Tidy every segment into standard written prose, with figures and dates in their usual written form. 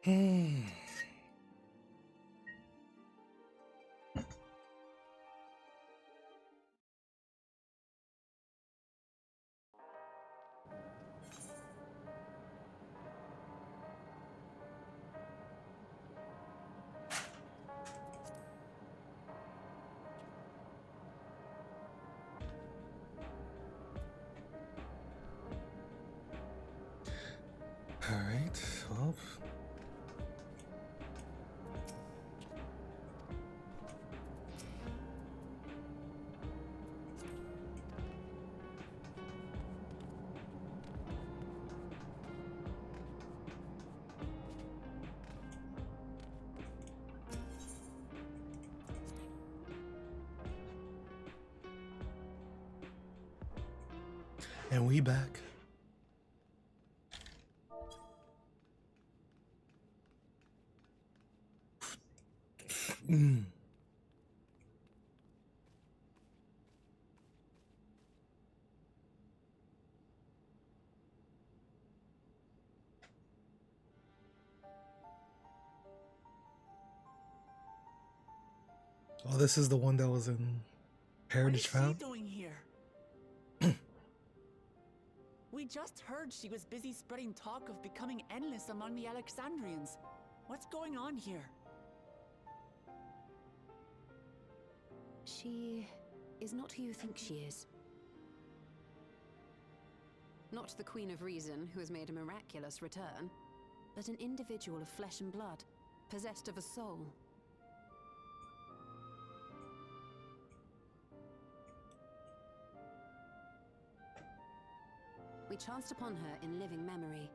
Hmm. All right. Well. And we back. Mm. Oh, this is the one that was in What is Heritage she Found? doing here? We just heard she was busy spreading talk of becoming endless among the Alexandrians. What's going on here? She is not who you think she is. Not the Queen of Reason, who has made a miraculous return, but an individual of flesh and blood, possessed of a soul. We chanced upon her in living memory,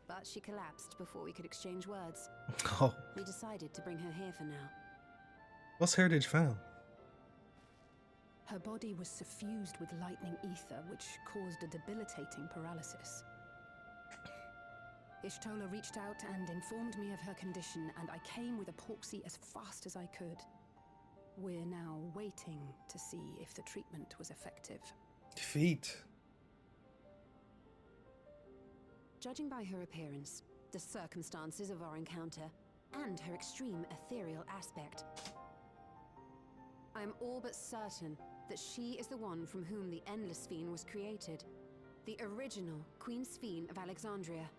but she collapsed before we could exchange words. Oh, We decided to bring her here for now. what's Heritage Found? Her body was suffused with lightning ether, which caused a debilitating paralysis. Ishtola reached out and informed me of her condition, and I came with a porksy as fast as I could. We're now waiting to see if the treatment was effective. Defeat. Judging by her appearance, the circumstances of our encounter, and her extreme ethereal aspect, I am all but certain that she is the one from whom the Endless Fiend was created. The original Queen Sphene of Alexandria.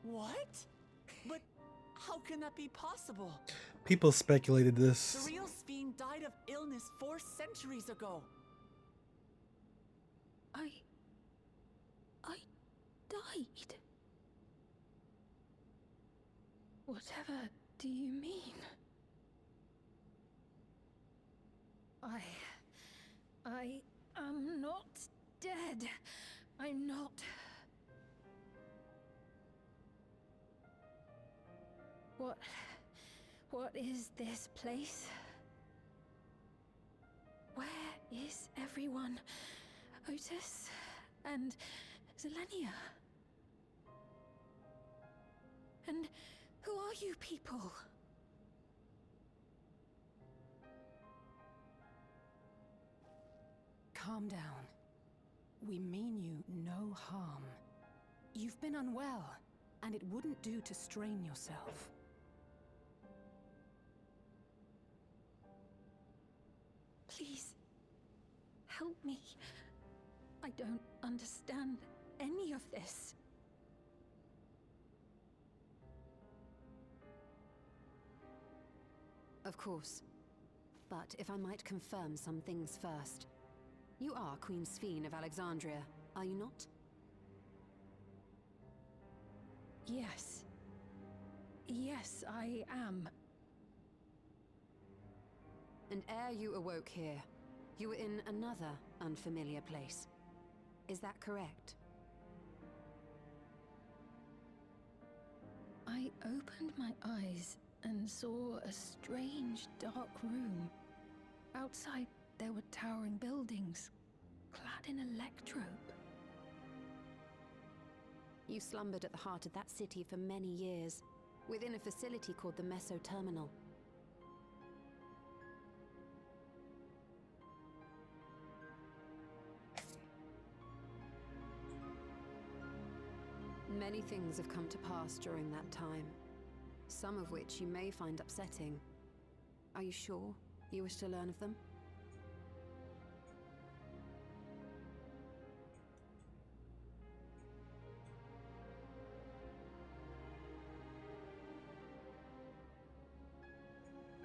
What? But how can that be possible? People speculated The this. real Sphene died of illness 4 centuries ago. I died. Whatever do you mean? I am not dead. I'm not. What is this place? Where is everyone? Otis and Zelenia? And who are you people? Calm down. We mean you no harm. You've been unwell, and it wouldn't do to strain yourself. Please, help me. I don't understand any of this. Of course. But if I might confirm some things first. You are Queen Sphene of Alexandria, are you not? Yes. Yes, I am. And ere you awoke here, you were in another unfamiliar place. Is that correct? I opened my eyes and saw a strange, dark room. Outside, there were towering buildings, clad in electrobe. You slumbered at the heart of that city for many years, within a facility called the Meso Terminal. Many things have come to pass during that time, some of which you may find upsetting. Are you sure you wish to learn of them?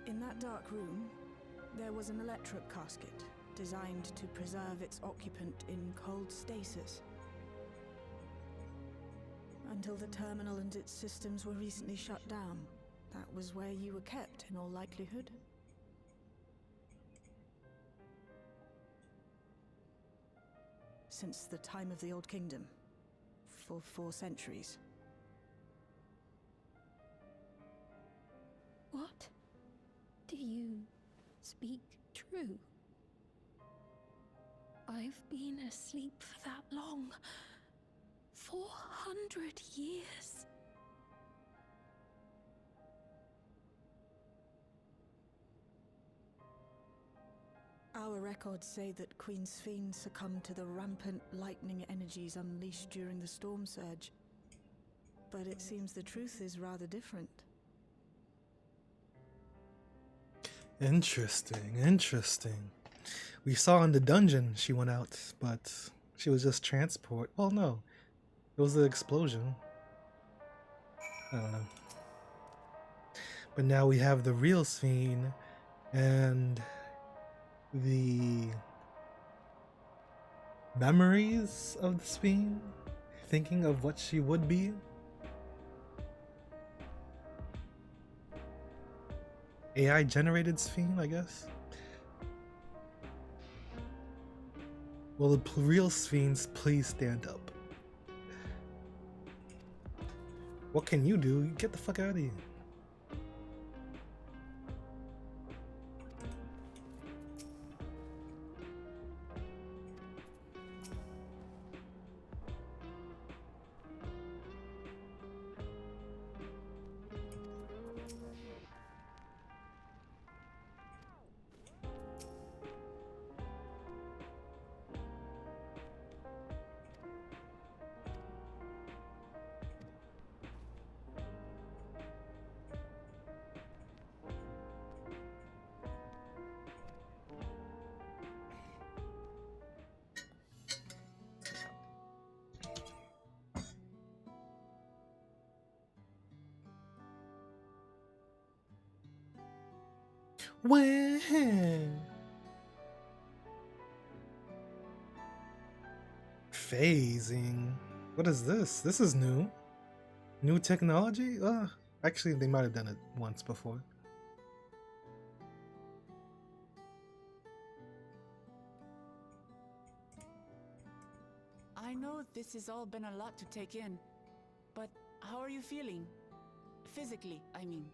In that dark room, there was an electric casket designed to preserve its occupant in cold stasis. Until the terminal and its systems were recently shut down, that was where you were kept in all likelihood. Since the time of the Old Kingdom, for 4 centuries. What? Do you speak true? I've been asleep for that long. 400 years. Our records say that Queen Sphene succumbed to the rampant lightning energies unleashed during the storm surge. But it seems the truth is rather different. Interesting, interesting. We saw in the dungeon she went out, but she was just transport. Well, no. It was the explosion. I don't know. But now we have the real Sphene and the memories of the Sphene, thinking of what she would be. AI generated Sphene, I guess. Will the real Sphenes please stand up? What can you do? Get the fuck out of here. When? Phasing. What is this? This is new. New technology? Actually, they might have done it once before. I know this has all been a lot to take in, but how are you feeling? Physically, I mean.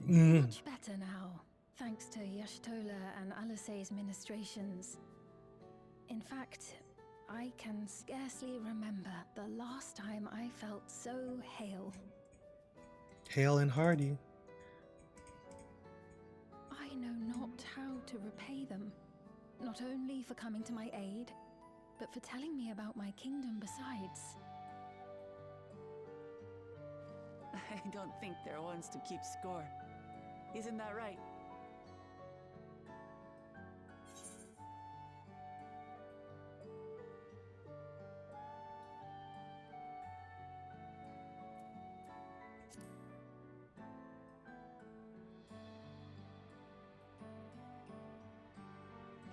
Much better now, thanks to Yashtola and Alisay's ministrations. In fact, I can scarcely remember the last time I felt so hale. Hale and hearty. I know not how to repay them, not only for coming to my aid, but for telling me about my kingdom besides. I don't think they're ones to keep score. Isn't that right?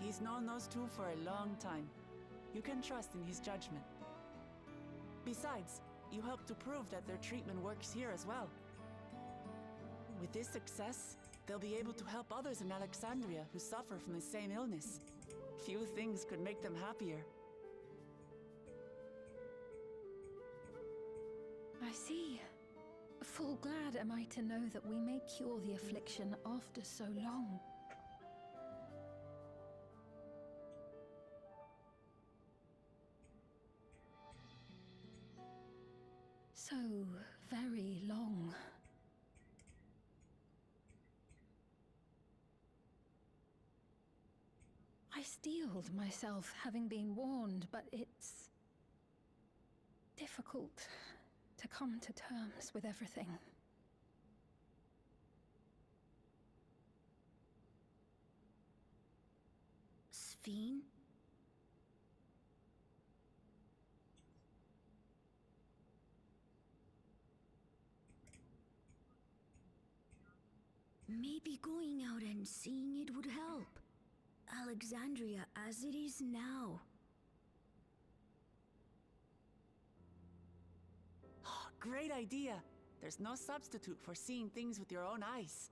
He's known those two for a long time. You can trust in his judgment. Besides, you helped to prove that their treatment works here as well. With this success, they'll be able to help others in Alexandria who suffer from the same illness. Few things could make them happier. I see. Full glad am I to know that we may cure the affliction after so long. So very long. I steeled myself having been warned, but it's difficult to come to terms with everything. Sphene? Maybe going out and seeing it would help. Alexandria as it is now. Great idea. There's no substitute for seeing things with your own eyes.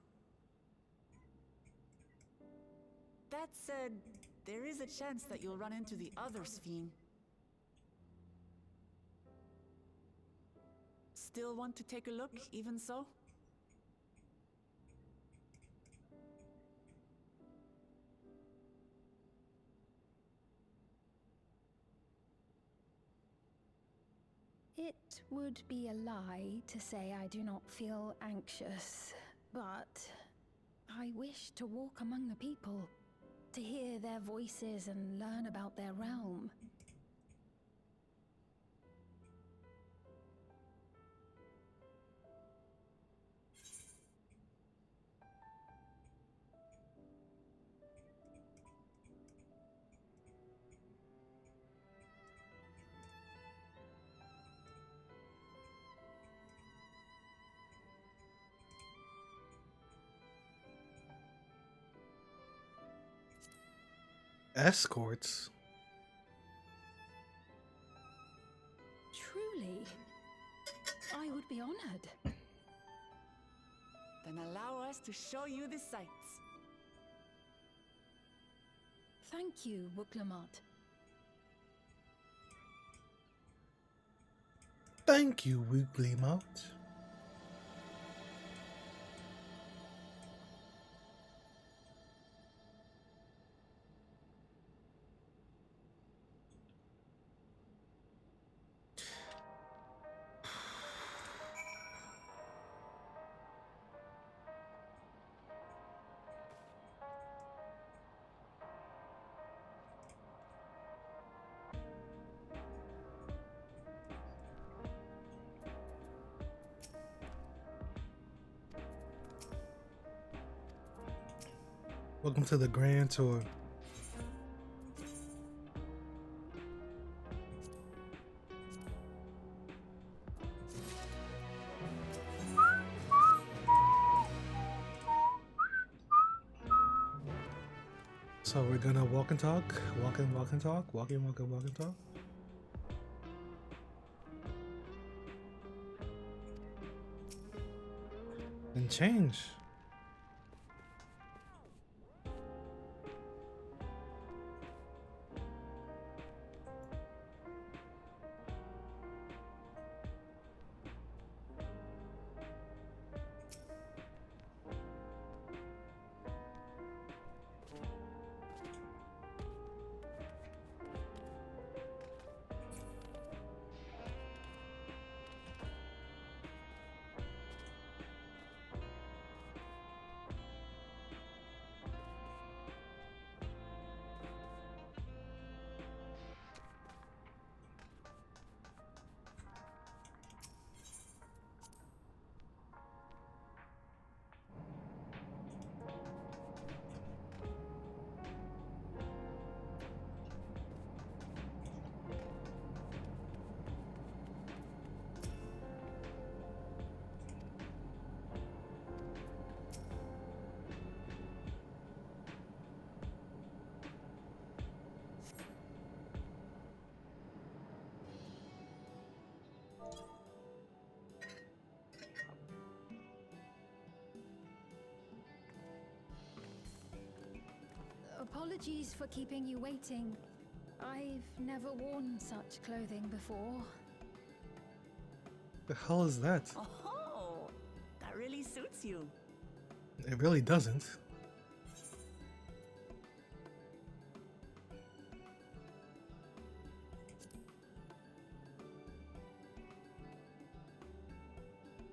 That said, there is a chance that you'll run into the other Sphene. Still want to take a look, even so? It would be a lie to say I do not feel anxious, but I wish to walk among the people, to hear their voices and learn about their realm. Escorts? Truly, I would be honored. Then allow us to show you the sights. Thank you, Wuklamot. Thank you, Weekly Mount. Welcome to the Grand Tour. So we're gonna walk and talk, walk and talk, walk and talk. And change. Apologies for keeping you waiting. I've never worn such clothing before. The hell is that? Oh, that really suits you. It really doesn't.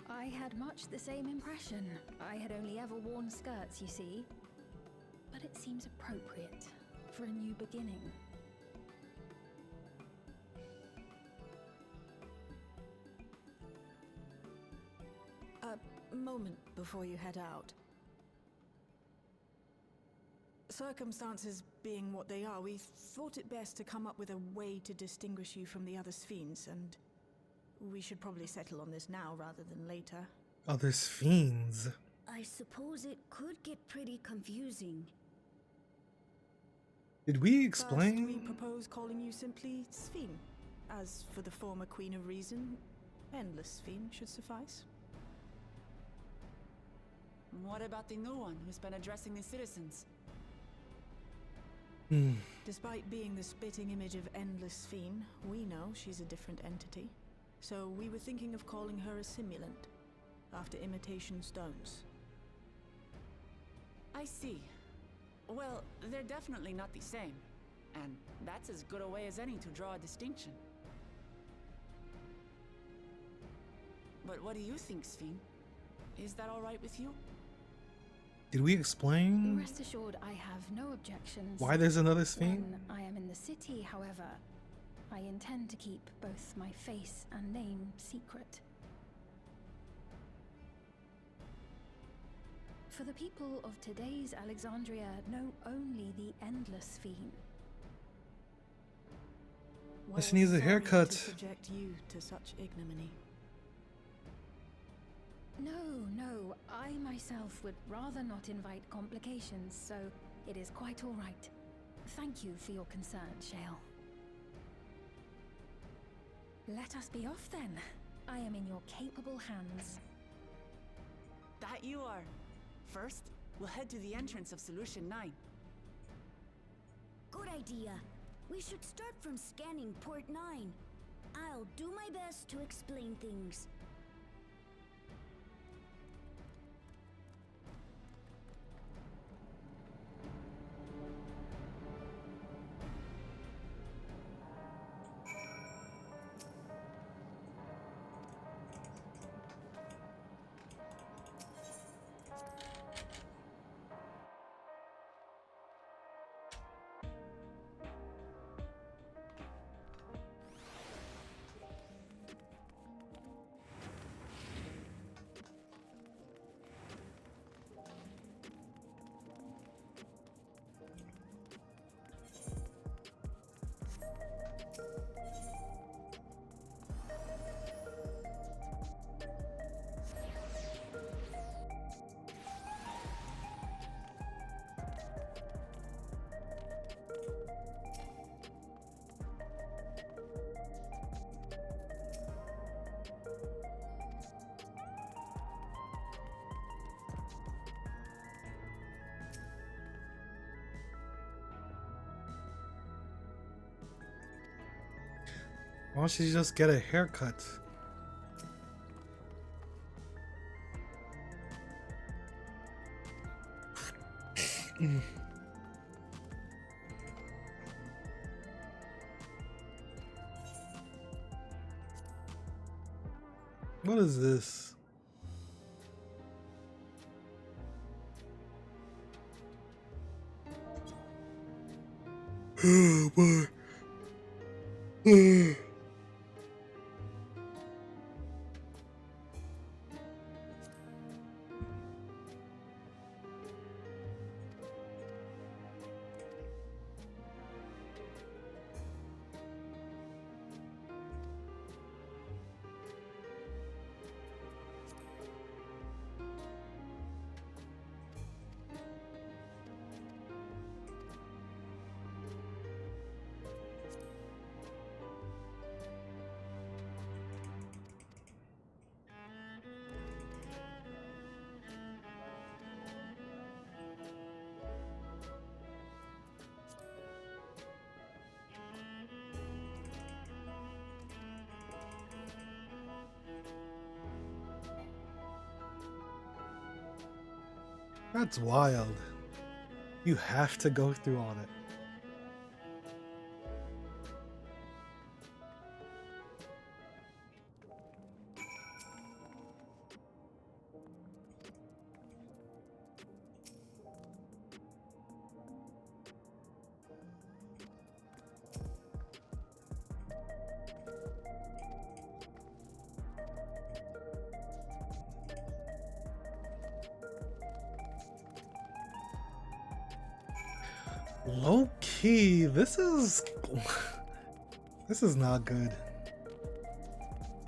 I had much the same impression. I had only ever worn skirts, you see. But it seems appropriate for a new beginning. A moment before you head out. Circumstances being what they are, we thought it best to come up with a way to distinguish you from the other Sphenes, and we should probably settle on this now rather than later. Other fiends. I suppose it could get pretty confusing. Did we First, explain? we propose calling you simply Sphene. As for the former Queen of Reason, Endless Sphene should suffice. What about the new one who's been addressing the citizens? Despite being the spitting image of Endless Sphene, we know she's a different entity. So we were thinking of calling her a simulant, after imitation stones. I see. Well, they're definitely not the same. And that's as good a way as any to draw a distinction. But what do you think, Sphene? Is that all right with you? Did we explain Rest assured, I have no objections. why there's another Sphinx? When I am in the city, however, I intend to keep both my face and name secret. For the people of today's Alexandria know only the Endless Sphene. Well, She needs a sorry haircut. to subject you to such ignominy. No, I myself would rather not invite complications, so it is quite all right. Thank you for your concern, Shale. Let us be off then. I am in your capable hands. That you are. First, we'll head to the entrance of Solution 9. Good idea. We should start from scanning Port 9. I'll do my best to explain things. Why don't you just get a haircut? What is this? Oh boy. That's wild. You have to go through all that. Low key, this is this is not good.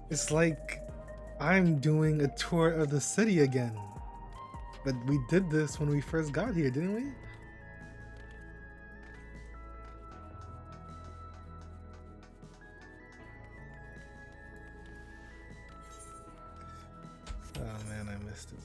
It's like I'm doing a tour of the city again. But we did this when we first got here, didn't we? Oh man, I missed it.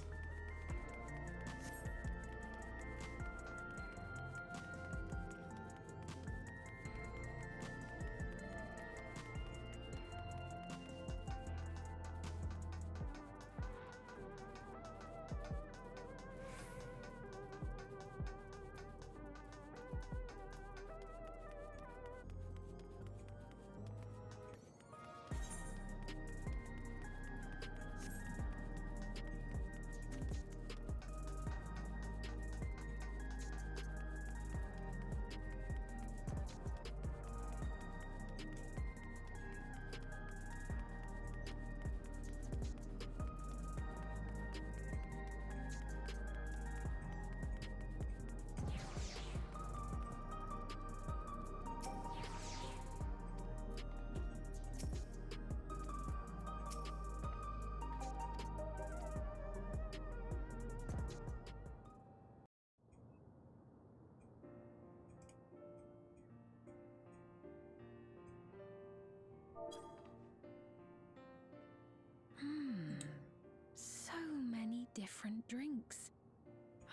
So many different drinks.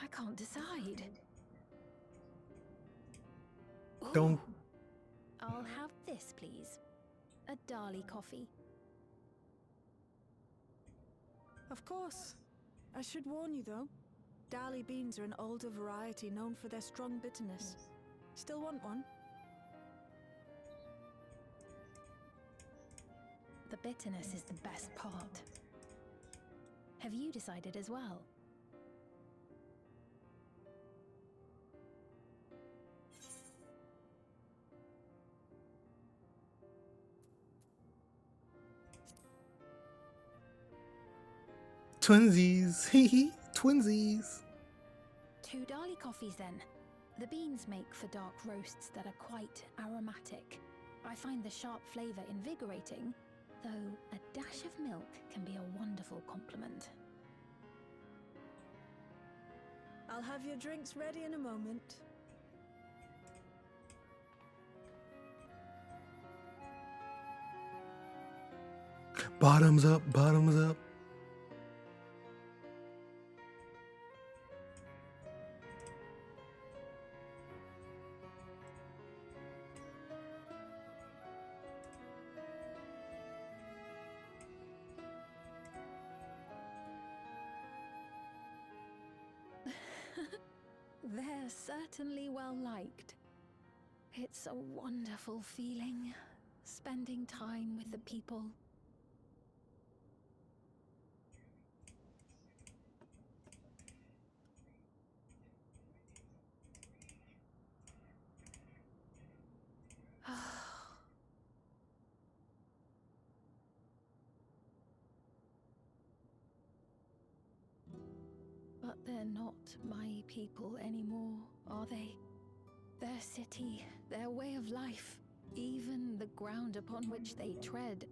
I can't decide. Don't. Ooh. I'll have this, please. A Dali coffee. Of course. I should warn you though. Dali beans are an older variety known for their strong bitterness. Still want one? The bitterness is the best part. Have you decided as well? Twinsies. Hee twinsies. 2 Dali coffees then. The beans make for dark roasts that are quite aromatic. I find the sharp flavour invigorating, though a dash of milk can be a wonderful complement. I'll have your drinks ready in a moment. Bottoms up, bottoms up. They're certainly well liked. It's a wonderful feeling, spending time with the people. But they're not my people anymore, are they? Their city, their way of life, even the ground upon which they tread.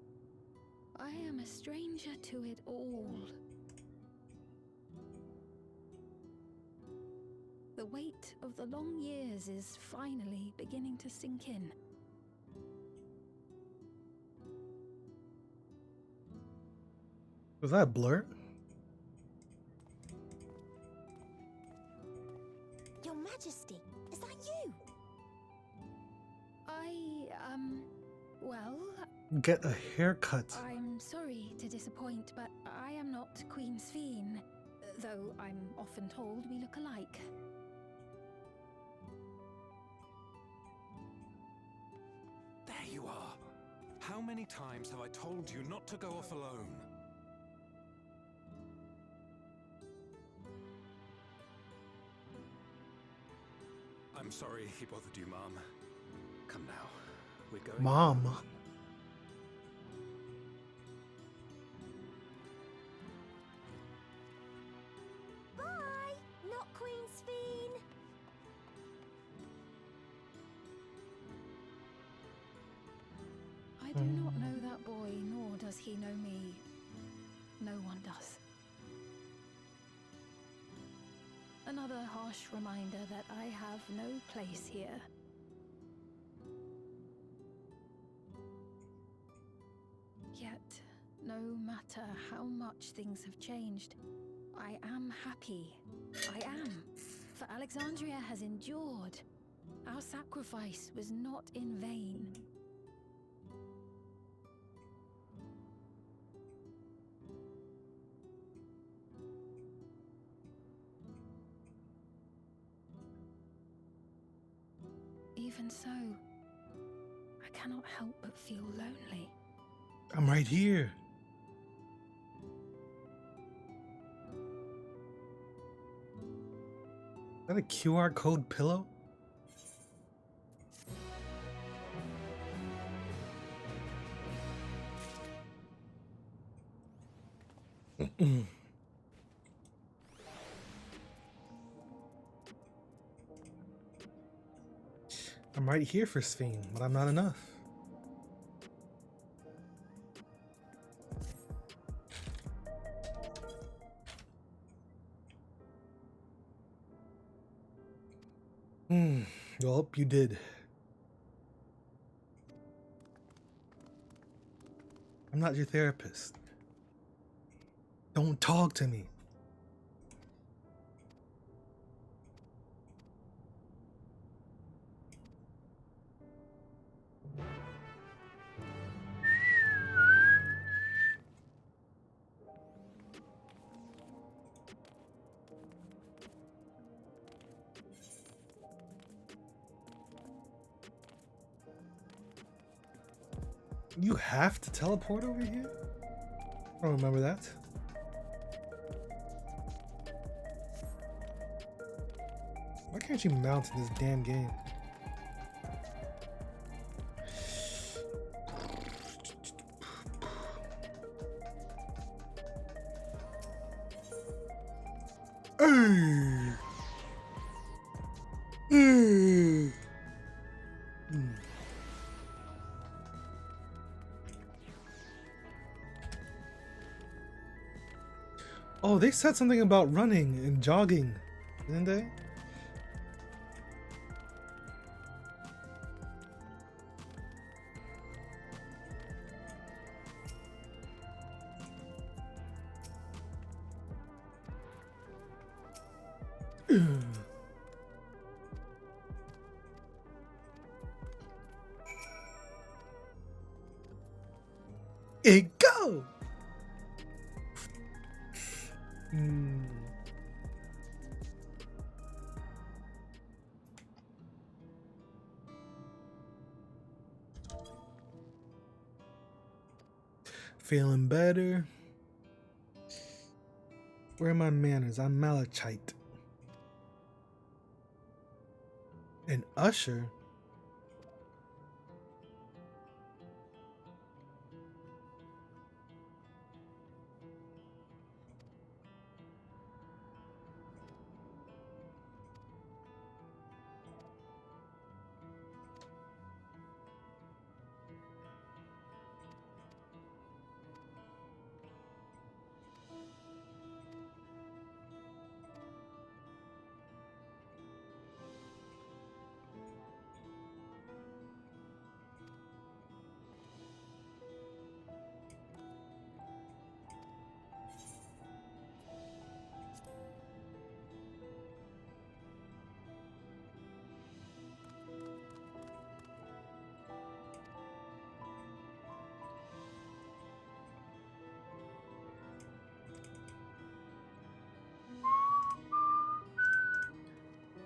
I am a stranger to it all. The weight of the long years is finally beginning to sink in. Was that Blur? Your Majesty, is that you? Well, Get a haircut. I'm sorry to disappoint, but I am not Queen Sphene, though I'm often told we look alike. There you are. How many times have I told you not to go off alone? I'm sorry he bothered you, Mom. Come now. We're going. Mom. Bye, not Queen Sphene. Another harsh reminder that I have no place here. Yet, no matter how much things have changed, I am happy. I am. For Alexandria has endured. Our sacrifice was not in vain. Even so, I cannot help but feel lonely. I'm right here. Is that a QR code pillow? I'm right here for Sphene, but I'm not enough. Well, you did. I'm not your therapist. Don't talk to me. You have to teleport over here? I don't remember that. Why can't you mount in this damn game? Oh, they said something about running and jogging, didn't they? It go! Feeling better. Where are my manners? I'm Malachite. An usher?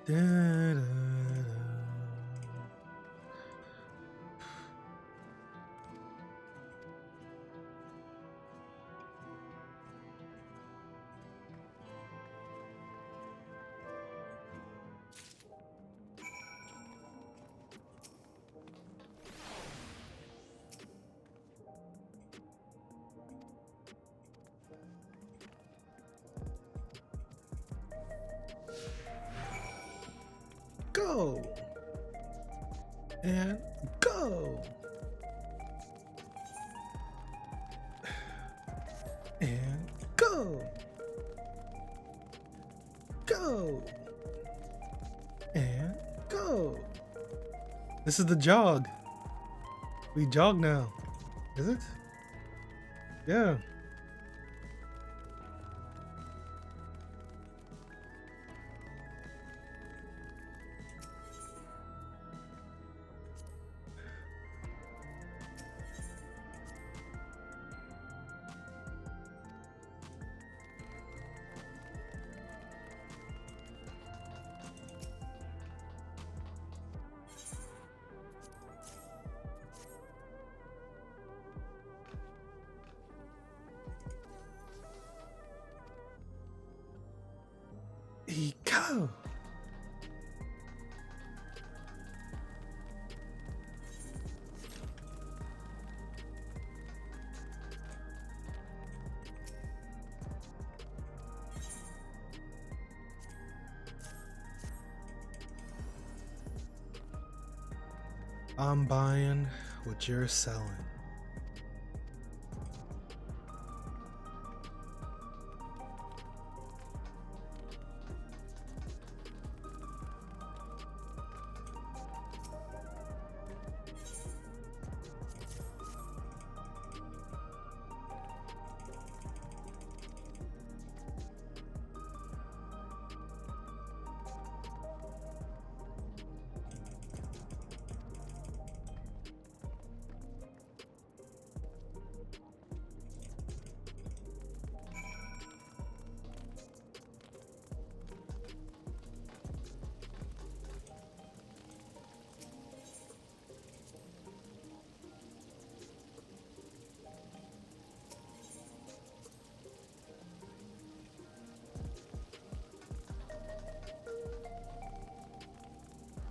Da-da-da. Go! And go! And go! Go! go. And go. This is the jog. We jog now. Is it? Yeah. Go. I'm buying what you're selling.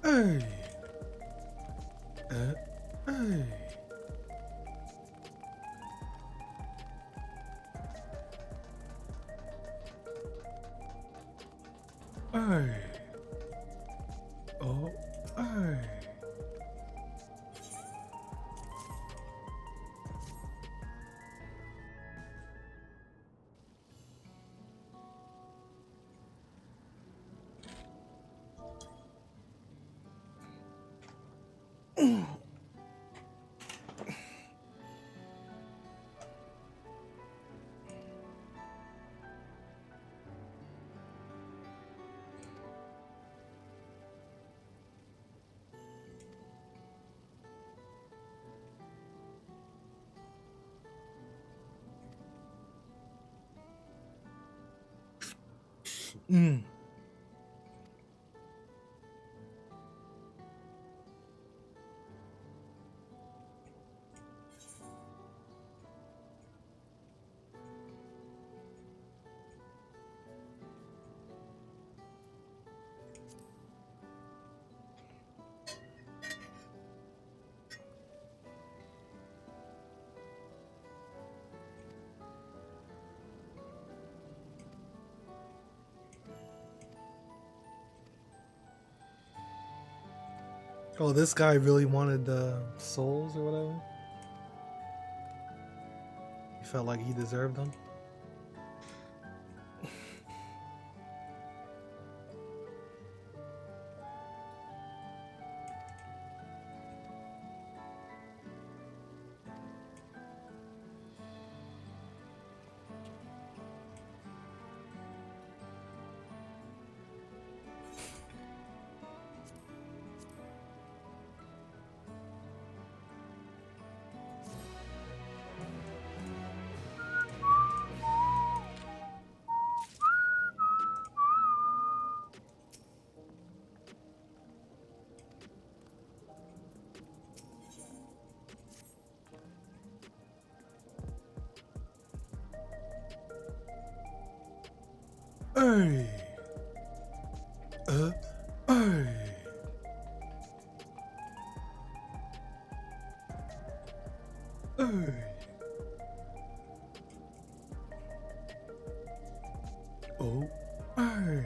Hey. Hey. Hey. Oh, hey. Mm. Oh, this guy really wanted the souls or whatever. He felt like he deserved them. Hey. Hey. Hey. Oh. Hey.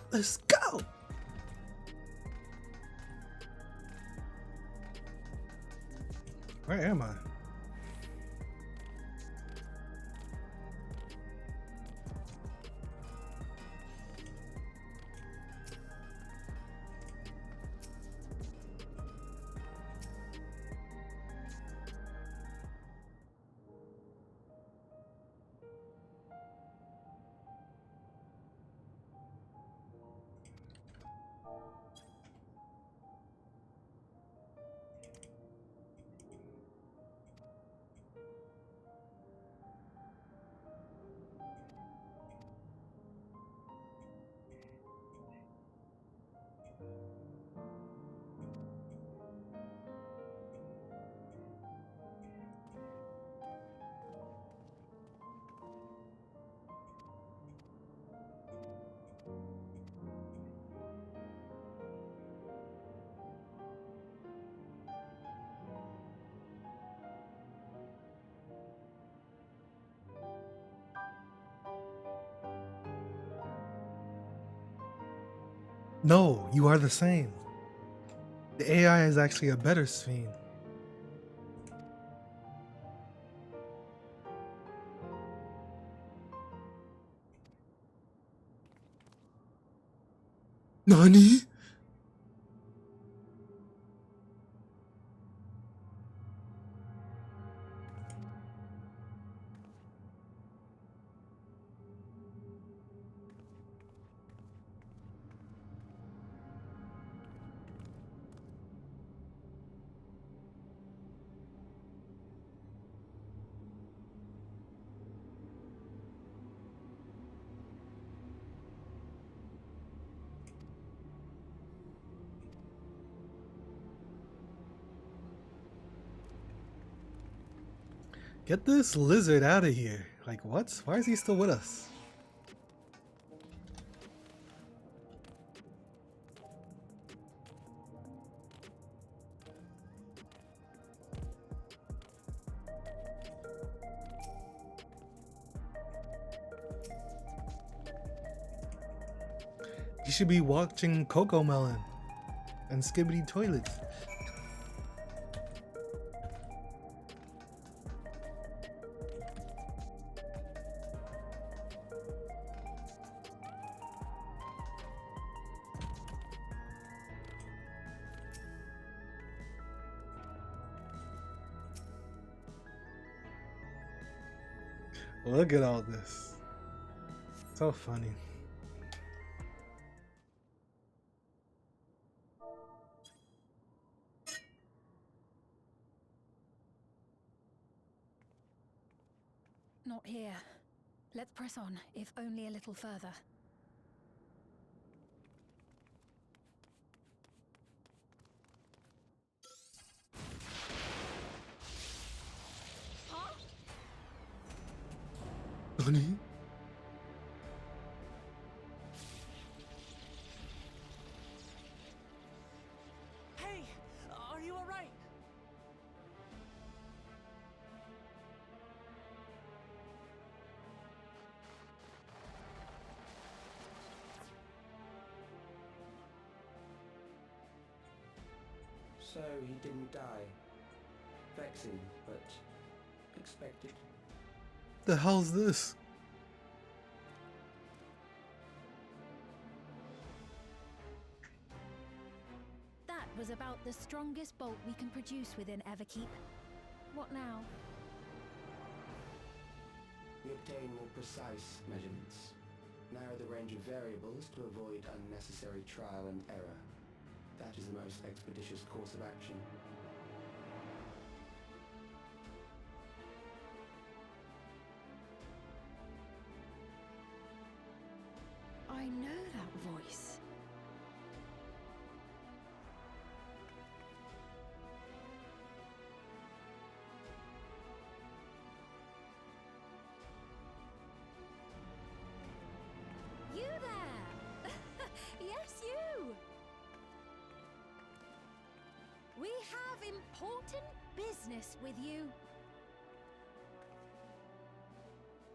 Let's go! Where am I? No, you are the same. The AI is actually a better Sphene. Nani? Get this lizard out of here. Like, what? Why is he still with us? You should be watching Coco Melon and Skibbity Toilet. Look at all this. So funny. Not here. Let's press on, if only a little further. Nani? Hey, are you alright? So he didn't die. Vexing, but expected. The hell's this? That was about the strongest bolt we can produce within Everkeep. What now? We obtain more precise measurements. Narrow the range of variables to avoid unnecessary trial and error. That is the most expeditious course of action. I know that voice. You there! Yes, you! We have important business with you.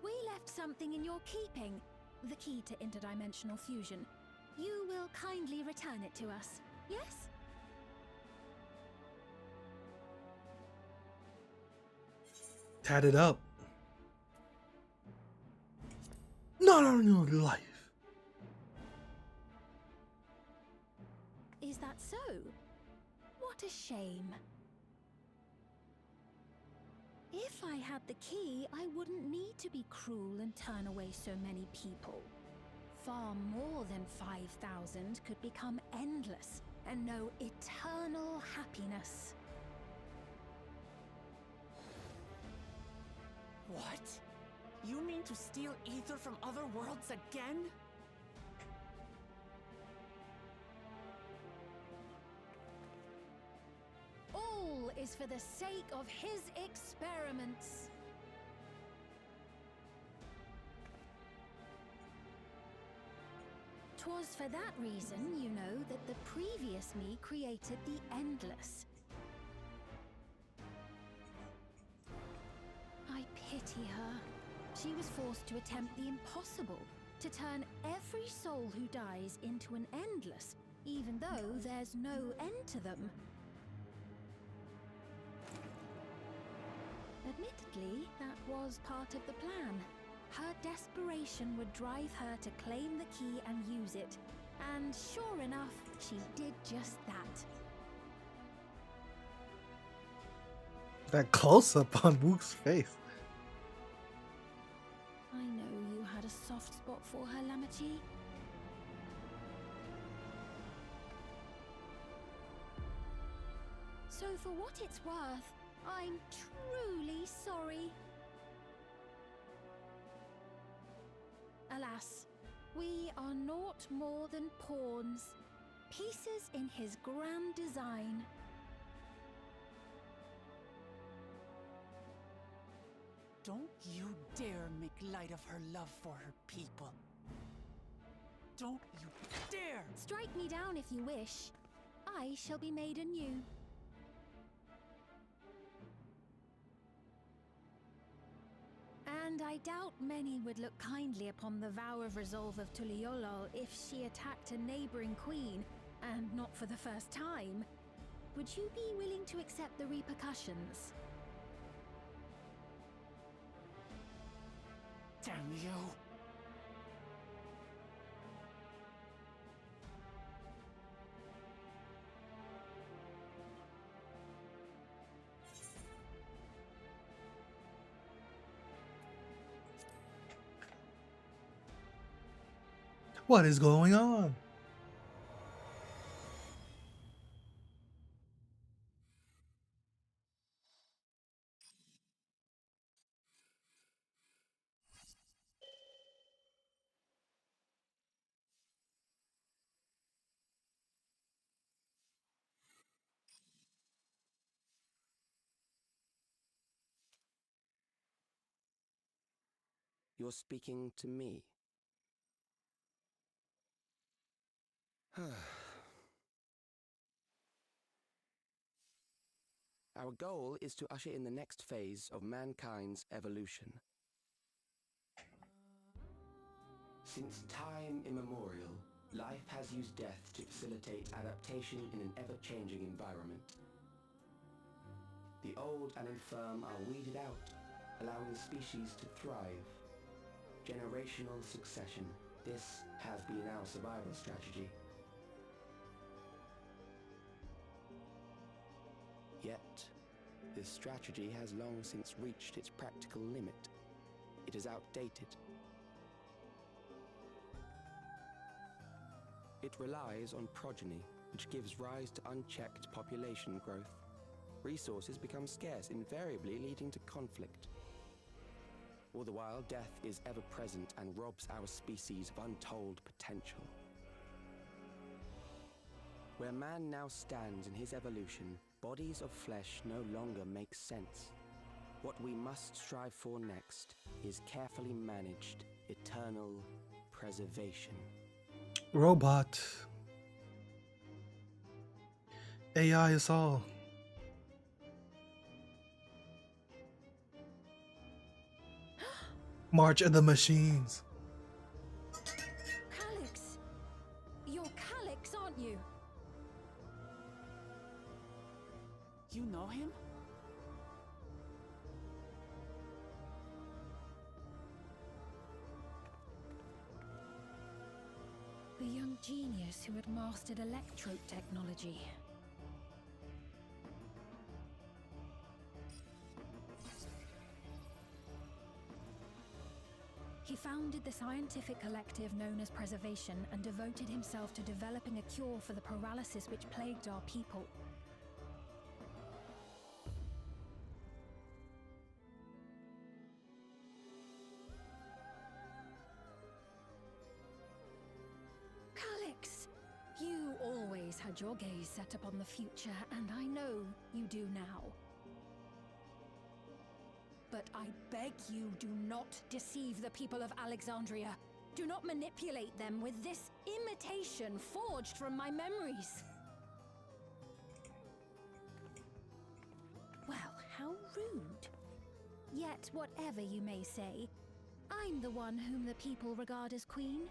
We left something in your keeping. The key to interdimensional fusion. You will kindly return it to us, yes? Tat it up. Not on your life. Is that so? What a shame. If I had the key, I wouldn't need to be cruel and turn away so many people. Far more than 5,000 could become endless and know eternal happiness. What? You mean to steal ether from other worlds again? All is for the sake of his experiments. Twas for that reason, you know, that the previous me created the endless. I pity her. She was forced to attempt the impossible, to turn every soul who dies into an endless, even though there's no end to them. Admittedly, that was part of the plan. Her desperation would drive her to claim the key and use it. And sure enough, she did just that. That close-up on Wook's face. I know you had a soft spot for her, Lamachi. So for what it's worth, I'm truly sorry. Alas, we are naught more than pawns, pieces in his grand design. Don't you dare make light of her love for her people. Don't you dare! Strike me down if you wish. I shall be made anew. And I doubt many would look kindly upon the vow of resolve of Tuliolol if she attacked a neighboring queen, and not for the first time. Would you be willing to accept the repercussions? Damn you! What is going on? You're speaking to me. Our goal is to usher in the next phase of mankind's evolution. Since time immemorial, life has used death to facilitate adaptation in an ever-changing environment. The old and infirm are weeded out, allowing the species to thrive. Generational succession. This has been our survival strategy. Yet, this strategy has long since reached its practical limit. It is outdated. It relies on progeny, which gives rise to unchecked population growth. Resources become scarce, invariably leading to conflict. All the while, death is ever present and robs our species of untold potential. Where man now stands in his evolution, bodies of flesh no longer make sense. What we must strive for next is carefully managed, eternal preservation. Robot. AI is all. March of the Machines. Calix, You know him? The young genius who had mastered electrode technology. He founded the scientific collective known as Preservation and devoted himself to developing a cure for the paralysis which plagued our people. Calix, you always had your gaze set upon the future, and I know you do now. But I beg you, do not deceive the people of Alexandria. Do not manipulate them with this imitation forged from my memories. Well, how rude. Yet, whatever you may say, I'm the one whom the people regard as queen.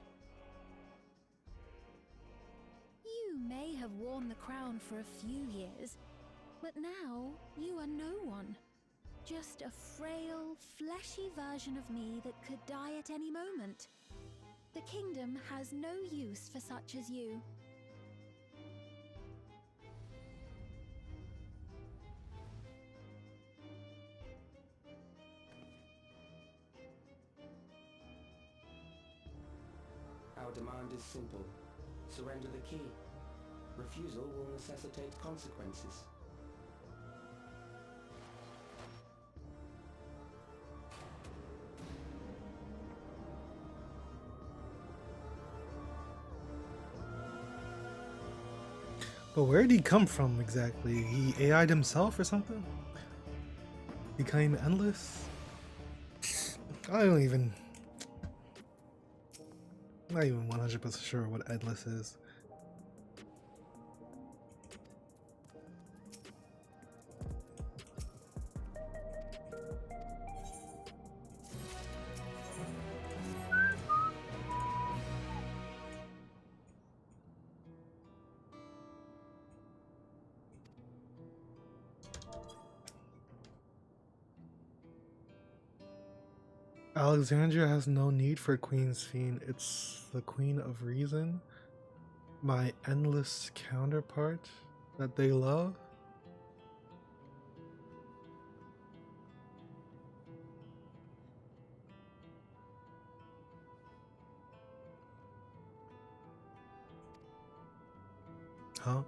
You may have worn the crown for a few years, but now you are no one. Just a frail, fleshy version of me that could die at any moment. The kingdom has no use for such as you. Our demand is simple. Surrender the key. Refusal will necessitate consequences. But where did he come from exactly? He AI'd himself or something? Became endless? I don't even... Not even 100% sure what endless is. Alexandria has no need for Queen's Fiend. It's the Queen of Reason, my endless counterpart that they love. Huh?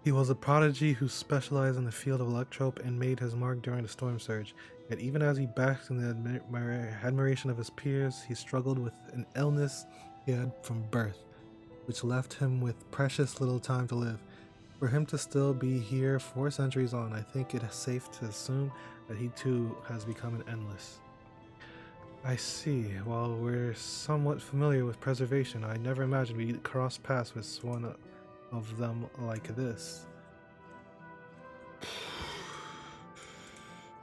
He was a prodigy who specialized in the field of electrope and made his mark during the storm surge. Yet even as he basked in the admiration of his peers, he struggled with an illness he had from birth, which left him with precious little time to live. For him to still be here 4 centuries on, I think it is safe to assume that he too has become an endless. I see. While we're somewhat familiar with preservation, I never imagined we'd cross paths with one of them like this.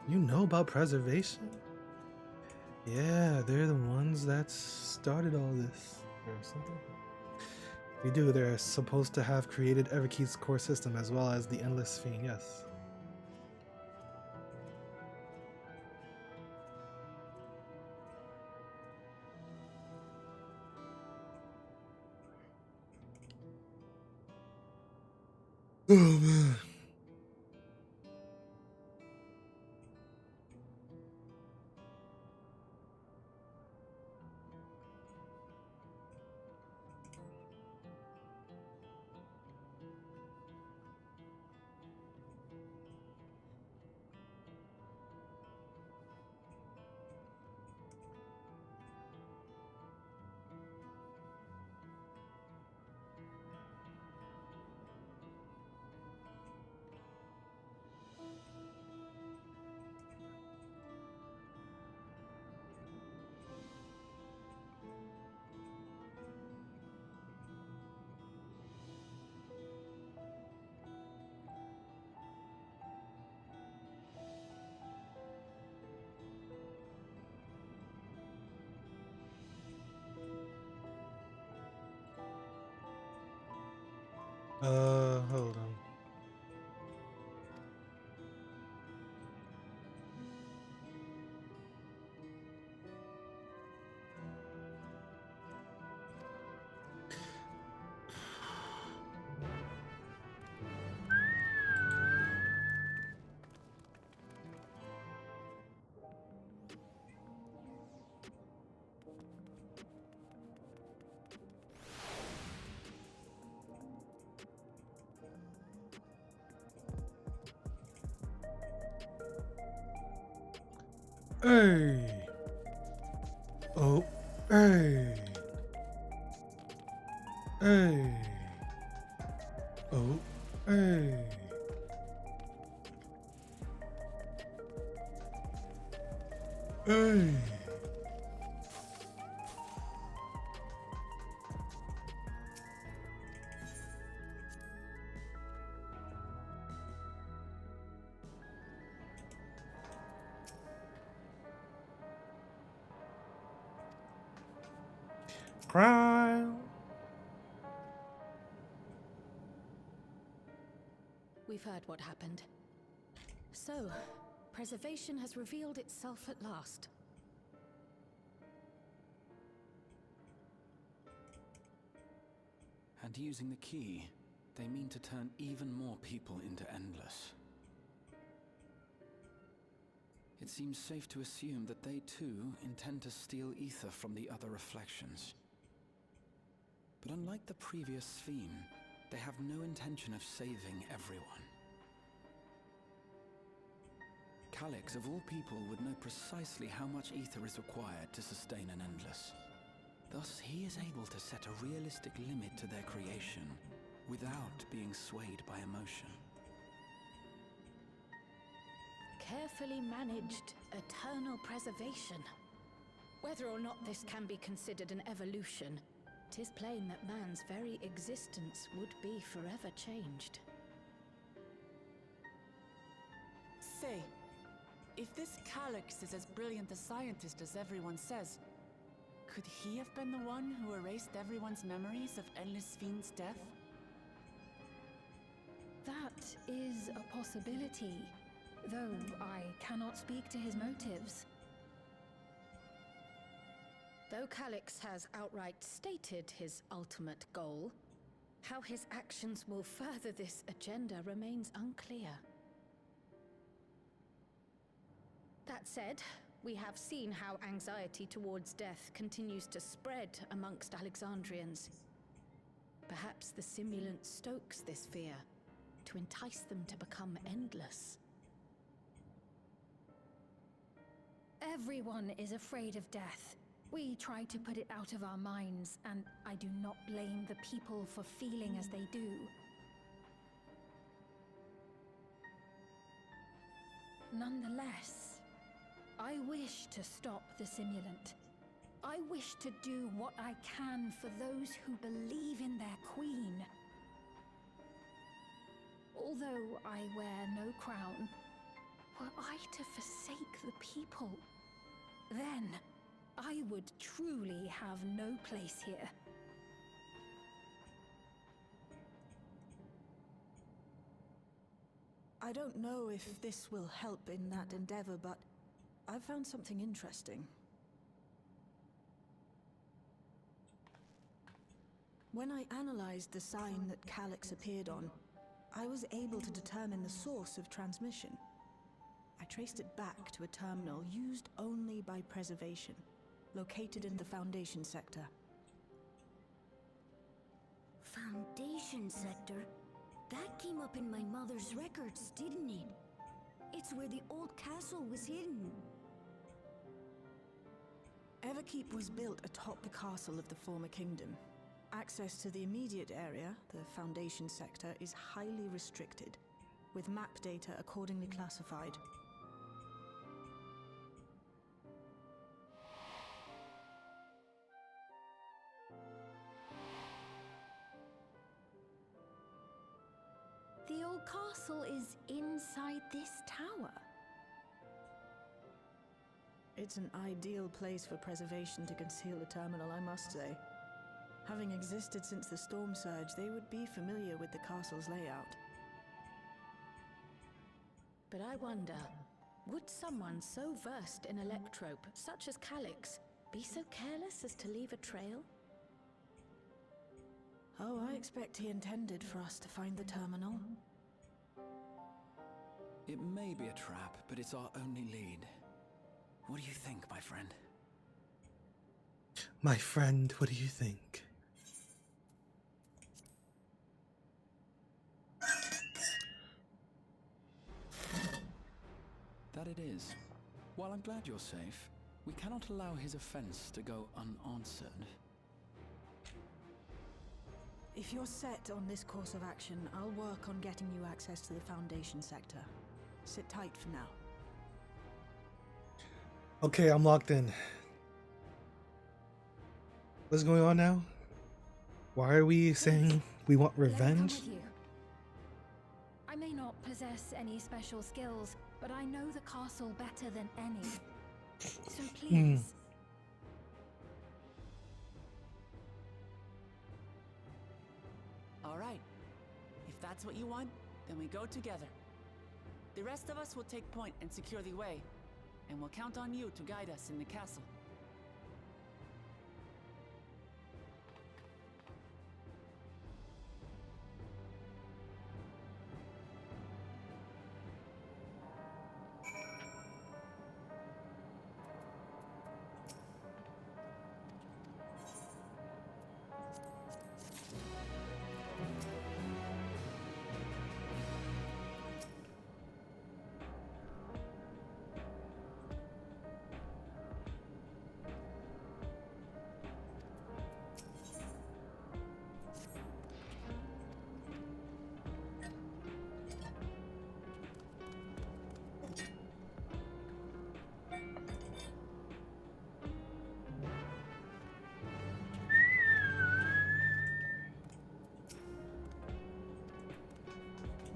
You know about preservation? Yeah, they're the ones that started all this, or something. We do. They're supposed to have created Everkeith's core system as well as the Endless Fiend, yes. Oh man. Hold on. Hey. Oh. Hey. Hey. Oh. Hey. Hey. Crime. We've heard what happened. So, preservation has revealed itself at last. And using the key, they mean to turn even more people into Endless. It seems safe to assume that they too intend to steal ether from the other reflections. But unlike the previous Sphean, they have no intention of saving everyone. Calyx, of all people, would know precisely how much ether is required to sustain an Endless. Thus, he is able to set a realistic limit to their creation without being swayed by emotion. Carefully managed eternal preservation. Whether or not this can be considered an evolution, 'tis plain that man's very existence would be forever changed. Say, if this Calyx is as brilliant a scientist as everyone says, could he have been the one who erased everyone's memories of Endless Fiend's death? That is a possibility, though I cannot speak to his motives. Though Calyx has outright stated his ultimate goal, how his actions will further this agenda remains unclear. That said, we have seen how anxiety towards death continues to spread amongst Alexandrians. Perhaps the simulant stokes this fear to entice them to become endless. Everyone is afraid of death. We try to put it out of our minds, and I do not blame the people for feeling as they do. Nonetheless, I wish to stop the simulant. I wish to do what I can for those who believe in their queen. Although I wear no crown, were I to forsake the people, then I would truly have no place here. I don't know if this will help in that endeavor, but I found something interesting. When I analyzed the sign that Calyx appeared on, I was able to determine the source of transmission. I traced it back to a terminal used only by preservation, located in the Foundation sector. Foundation sector? That came up in my mother's records, didn't it? It's where the old castle was hidden. Everkeep was built atop the castle of the former kingdom. Access to the immediate area, the Foundation sector, is highly restricted, with map data accordingly classified. The old castle is inside this tower. It's an ideal place for preservation to conceal a terminal, I must say. Having existed since the storm surge, they would be familiar with the castle's layout. But I wonder, would someone so versed in electrope, such as Calix, be so careless as to leave a trail? Oh, I expect he intended for us to find the terminal. It may be a trap, but it's our only lead. What do you think, my friend? My friend, what do you think? That it is. While I'm glad you're safe, we cannot allow his offense to go unanswered. If you're set on this course of action, I'll work on getting you access to the Foundation sector. Sit tight for now. Okay, I'm locked in. What's going on now? Why are we saying we want Let me come revenge? with you. I may not possess any special skills, but I know the castle better than any. So please. All right. If that's what you want, then we go together. The rest of us will take point and secure the way, and we'll count on you to guide us in the castle.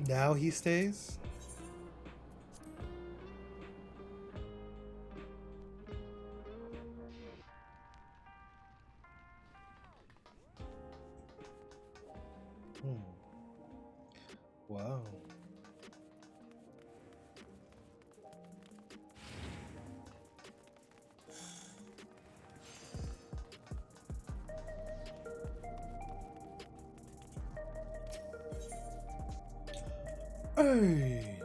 Now he stays? Wow. Hey.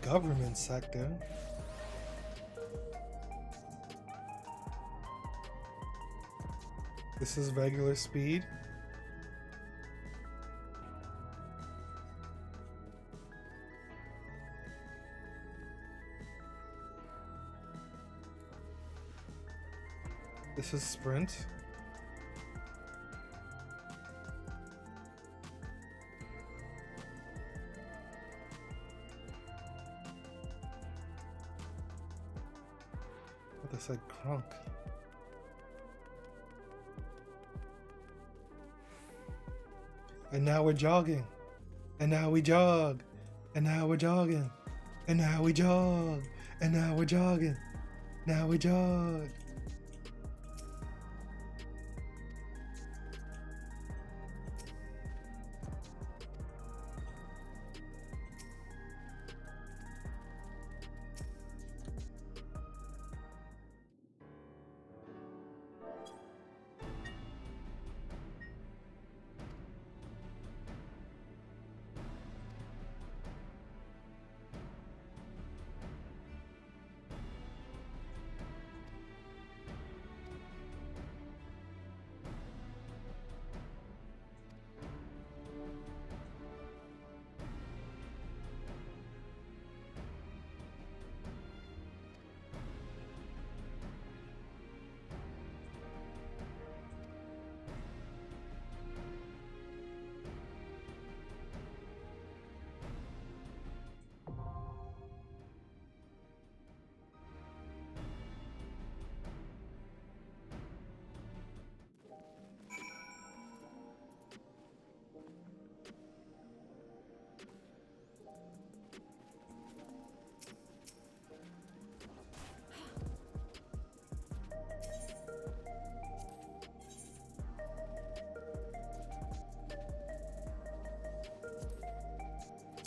Government sector. This is regular speed. This is sprint. What, they said crunk. And now we're jogging. And now we jog. And now we're jogging. And now we jog. And now we're jogging. Now we jog.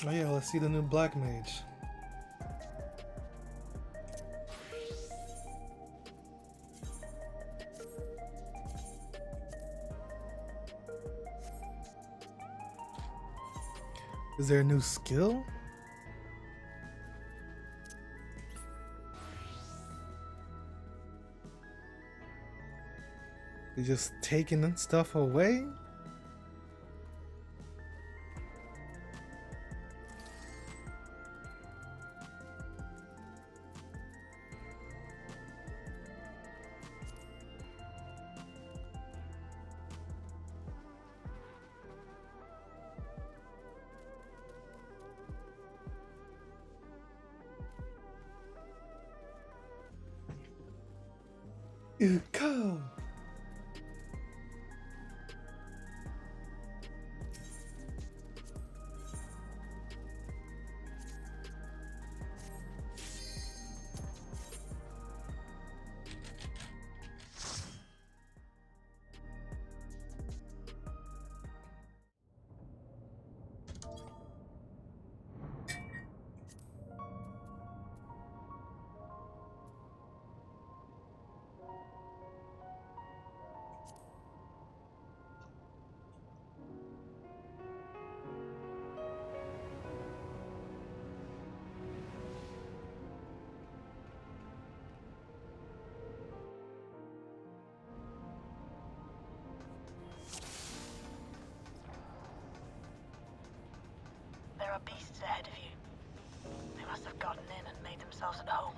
Oh yeah, let's see the new Black Mage. Is there a new skill? You're just taking stuff away? Go. There are beasts ahead of you. They must have gotten in and made themselves at home.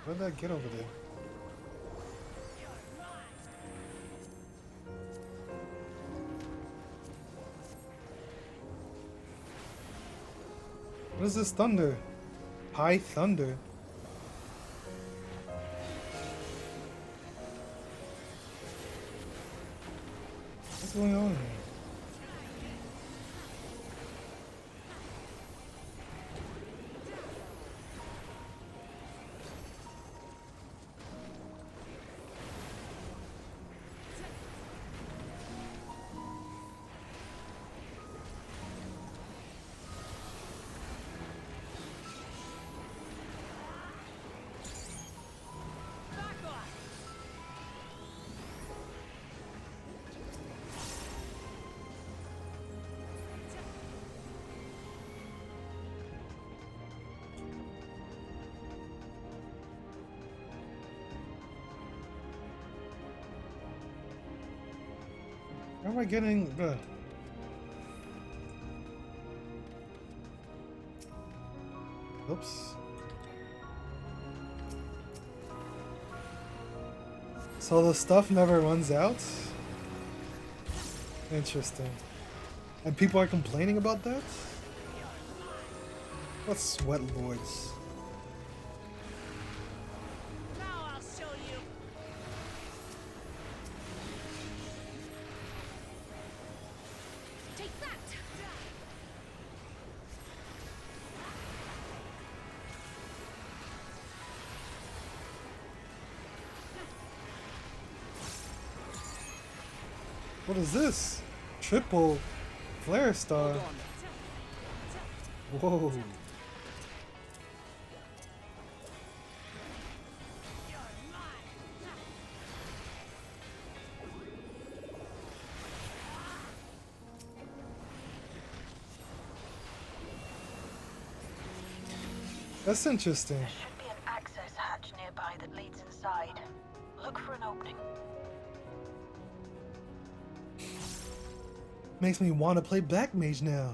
Where did I get over there? What is this thunder? High thunder. What's going on here? How am I getting the... Oops. So the stuff never runs out? Interesting. And people are complaining about that? What sweat lords? Now I'll show you. Take that! What is this? Triple flare star. Whoa. That's interesting. There should be an access hatch nearby that leads inside. Look for an opening. Makes me want to play Black Mage now.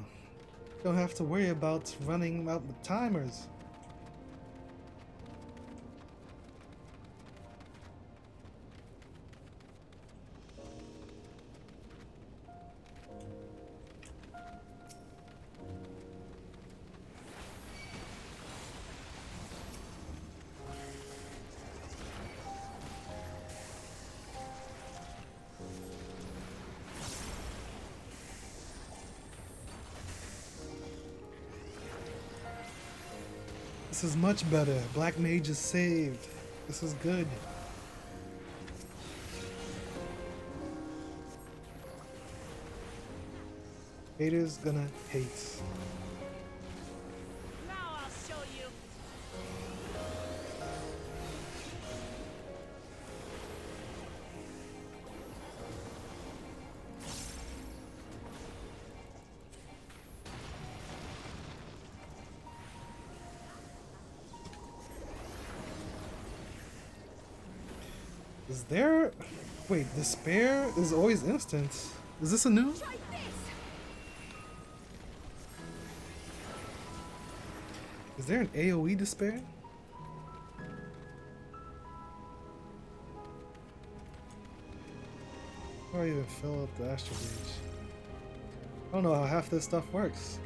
Don't have to worry about running out with timers. This is much better. Black Mage is saved. This is good. Haters gonna hate. Now I'll show you. Is there... Wait, despair is always instant. Is this a new? Is there an AoE despair? How do I even fill up the Astral Gauge? I don't know how half this stuff works.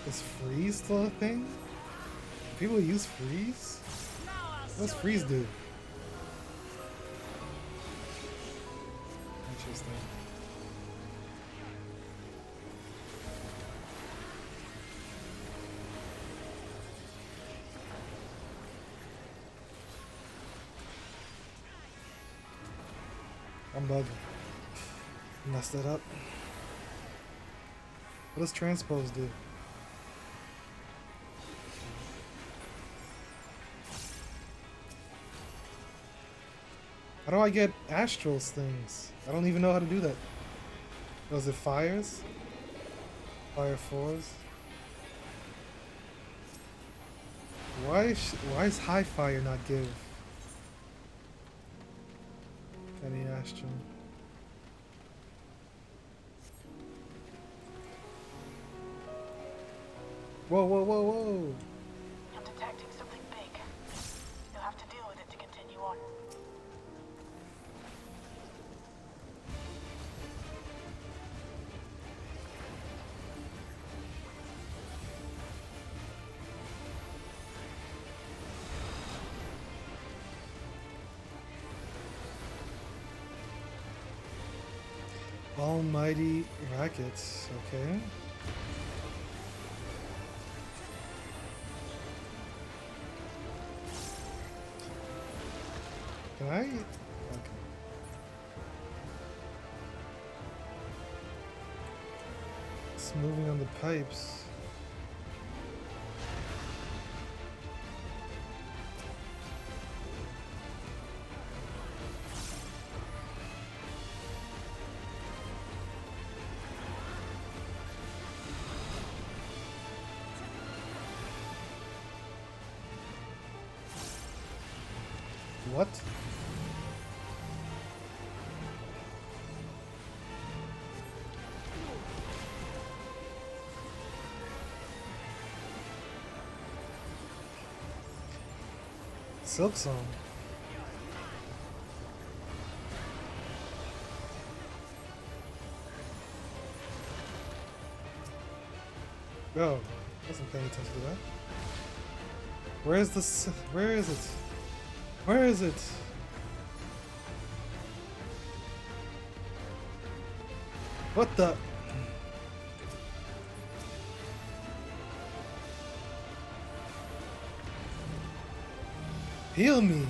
Is freeze still a thing? People use freeze? What's freeze do? Interesting. I'm bugging. Messed that up. What does transpose do? How do I get Astral's things? I don't even know how to do that. Was it fires? Fire 4s? Why is High Fire not give any Astral? Whoa, whoa, whoa, whoa! I'm detecting something big. You'll have to deal with it to continue on. Almighty Rackets, okay. Can I? Okay. It's moving on the pipes. What? Silk Song. Bro, I wasn't paying attention to that. Where is this? Where is it? Where is it? What the? Heal me.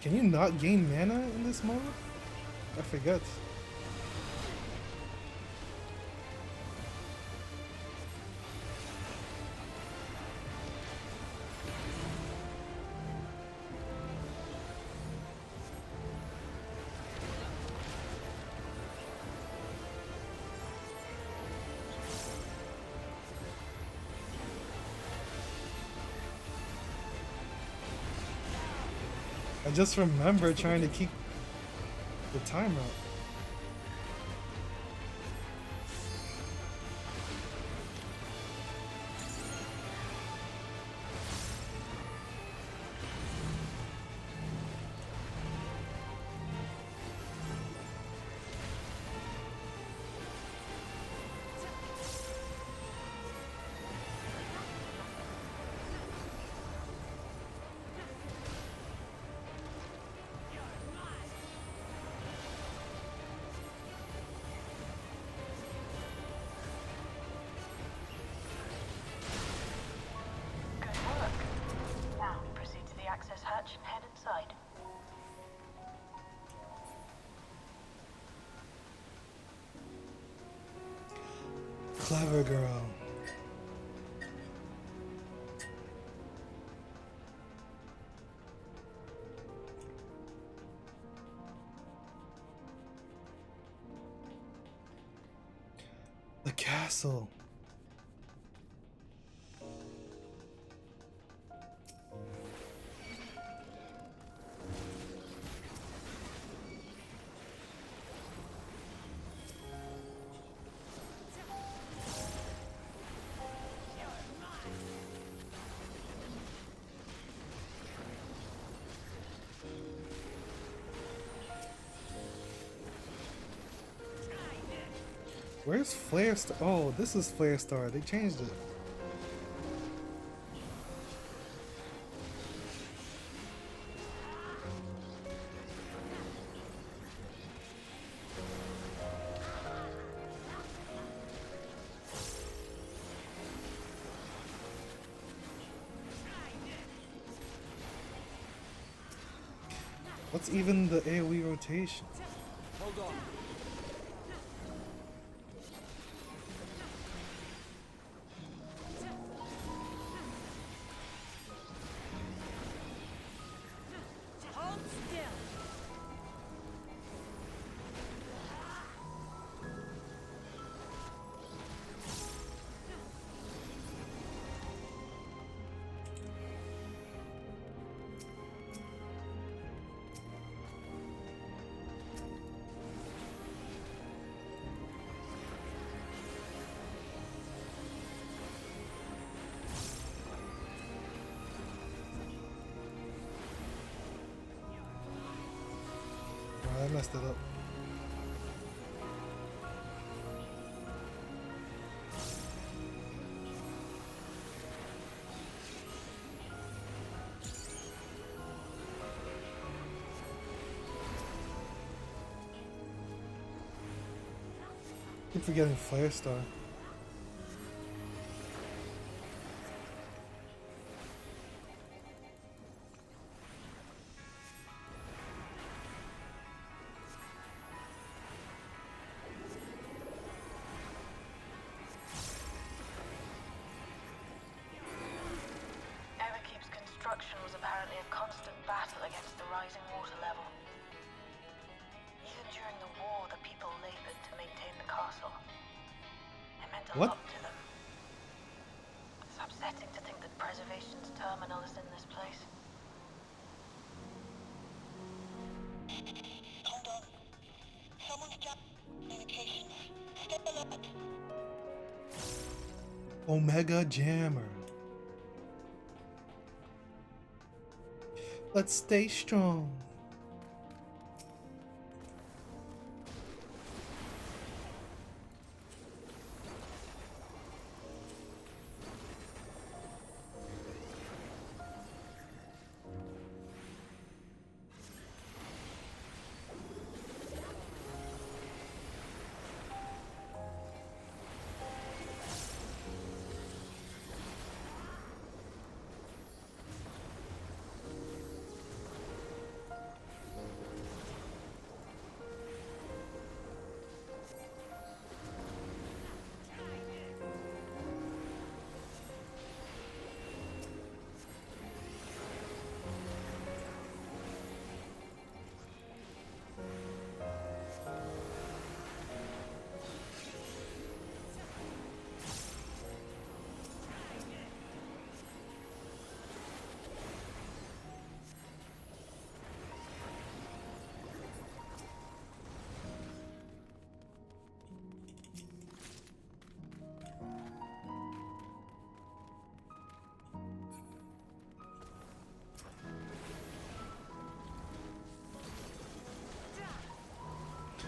Can you not gain mana in this mode? I forget. just remember trying to keep the timer up. Good work. Now, proceed to the access hatch and head inside. Clever girl. The castle. Where's Flare Star? Oh, this is Flare Star. They changed it. What's even the AoE rotation? Hold on. Hold still. Oh, I messed it up. Keep forgetting Flare Star. Everkeep's construction was apparently a constant battle against the rising water level. Even during the war, the people labored to maintain the castle. It meant a What? lot to them. It's upsetting to think that preservation's terminal is in this place. Hold on. Someone's jammed communications. Stay alert. Omega Jammer. Let's stay strong.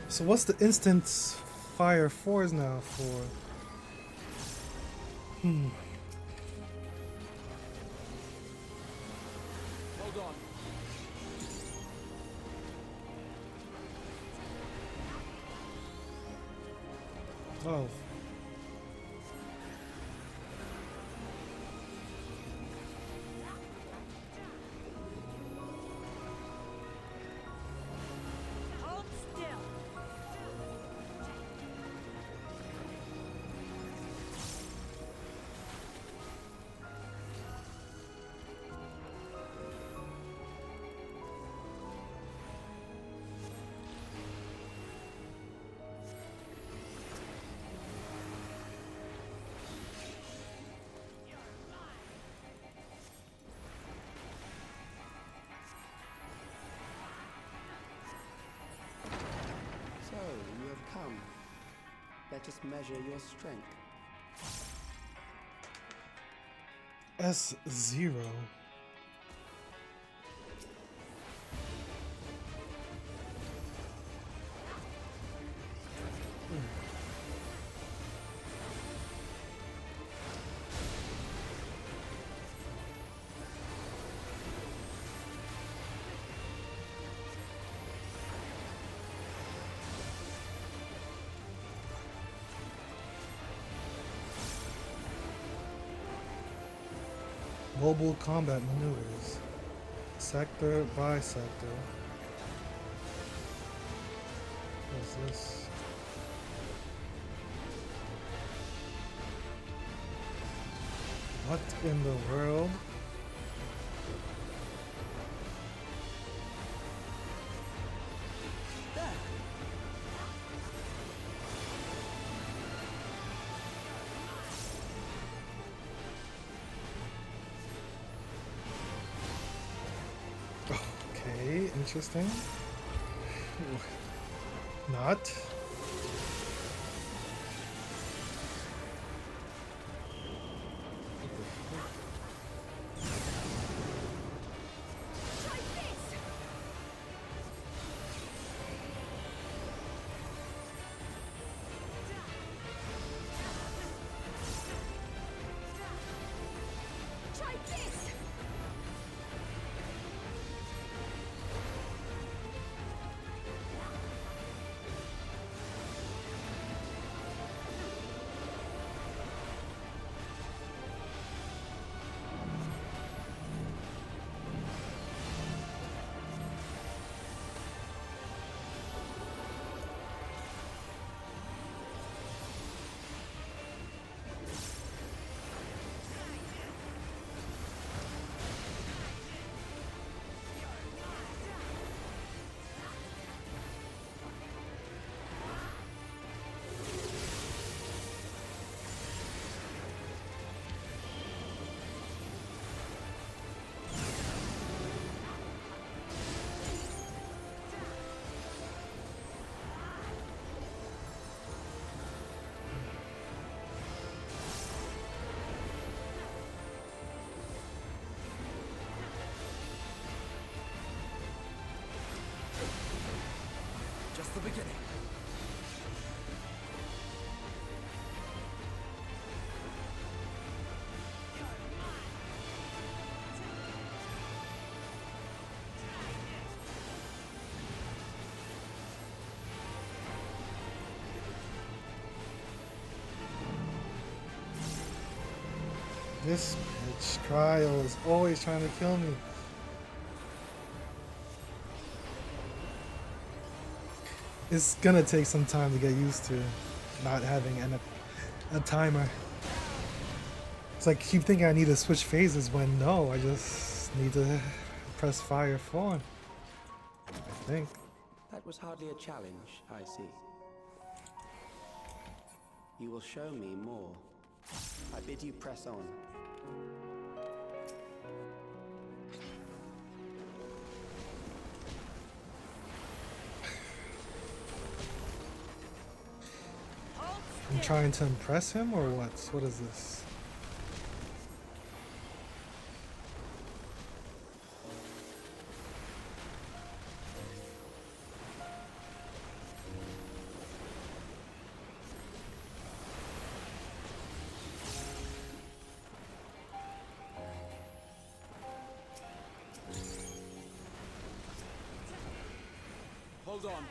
So what's the instant fire 4s now for? Hold on. Oh. Hold still. So, you have come. Let us measure your strength. S0. Mobile combat maneuvers. Sector by sector. What's this? What in the world? Okay, interesting. Not. Just the beginning. This bitch Cryo is always trying to kill me. It's gonna take some time to get used to not having a timer. It's like I keep thinking I need to switch phases when no, I just need to press fire 4. I think. That was hardly a challenge, I see. You will show me more. I bid you press on. I'm trying to impress him or what? What is this? Hold on.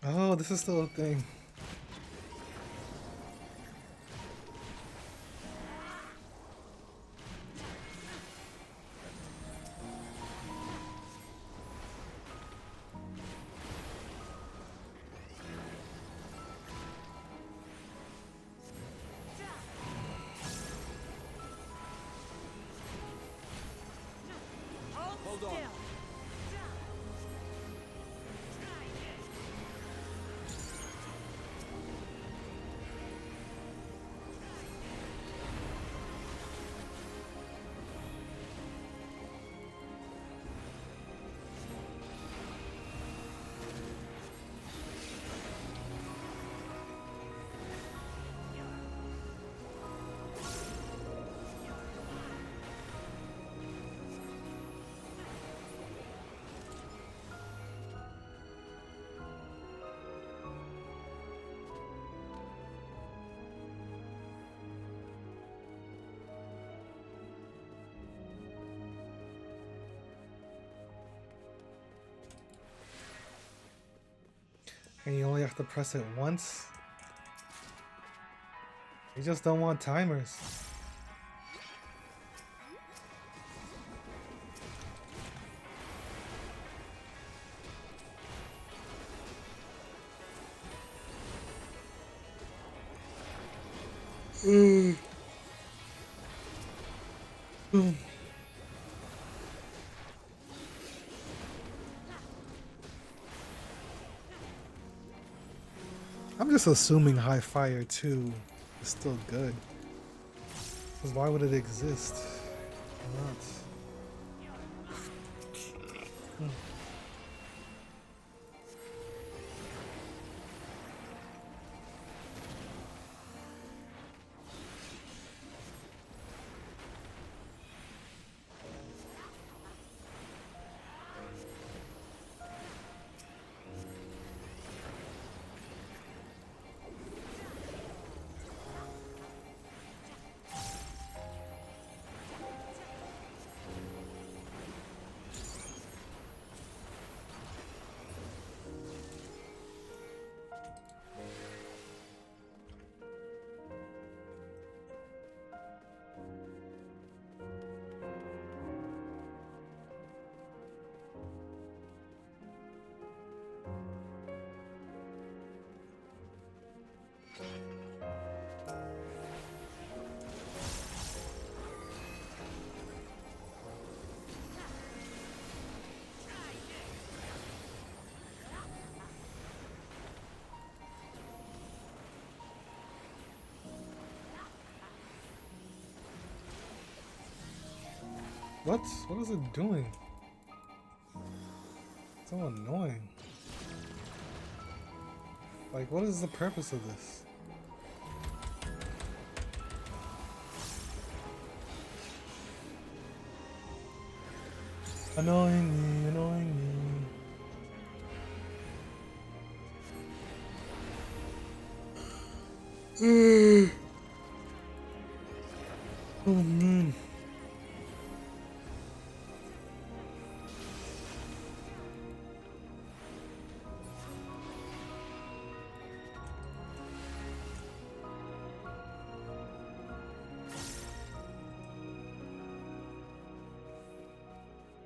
Oh, this is still a thing. Hold on. And you only have to press it once? You just don't want timers. I'm just assuming high fire 2 is still good. Because why would it exist? Not. What? What is it doing? So annoying. Like, what is the purpose of this? Annoying me, annoying me. Oh man.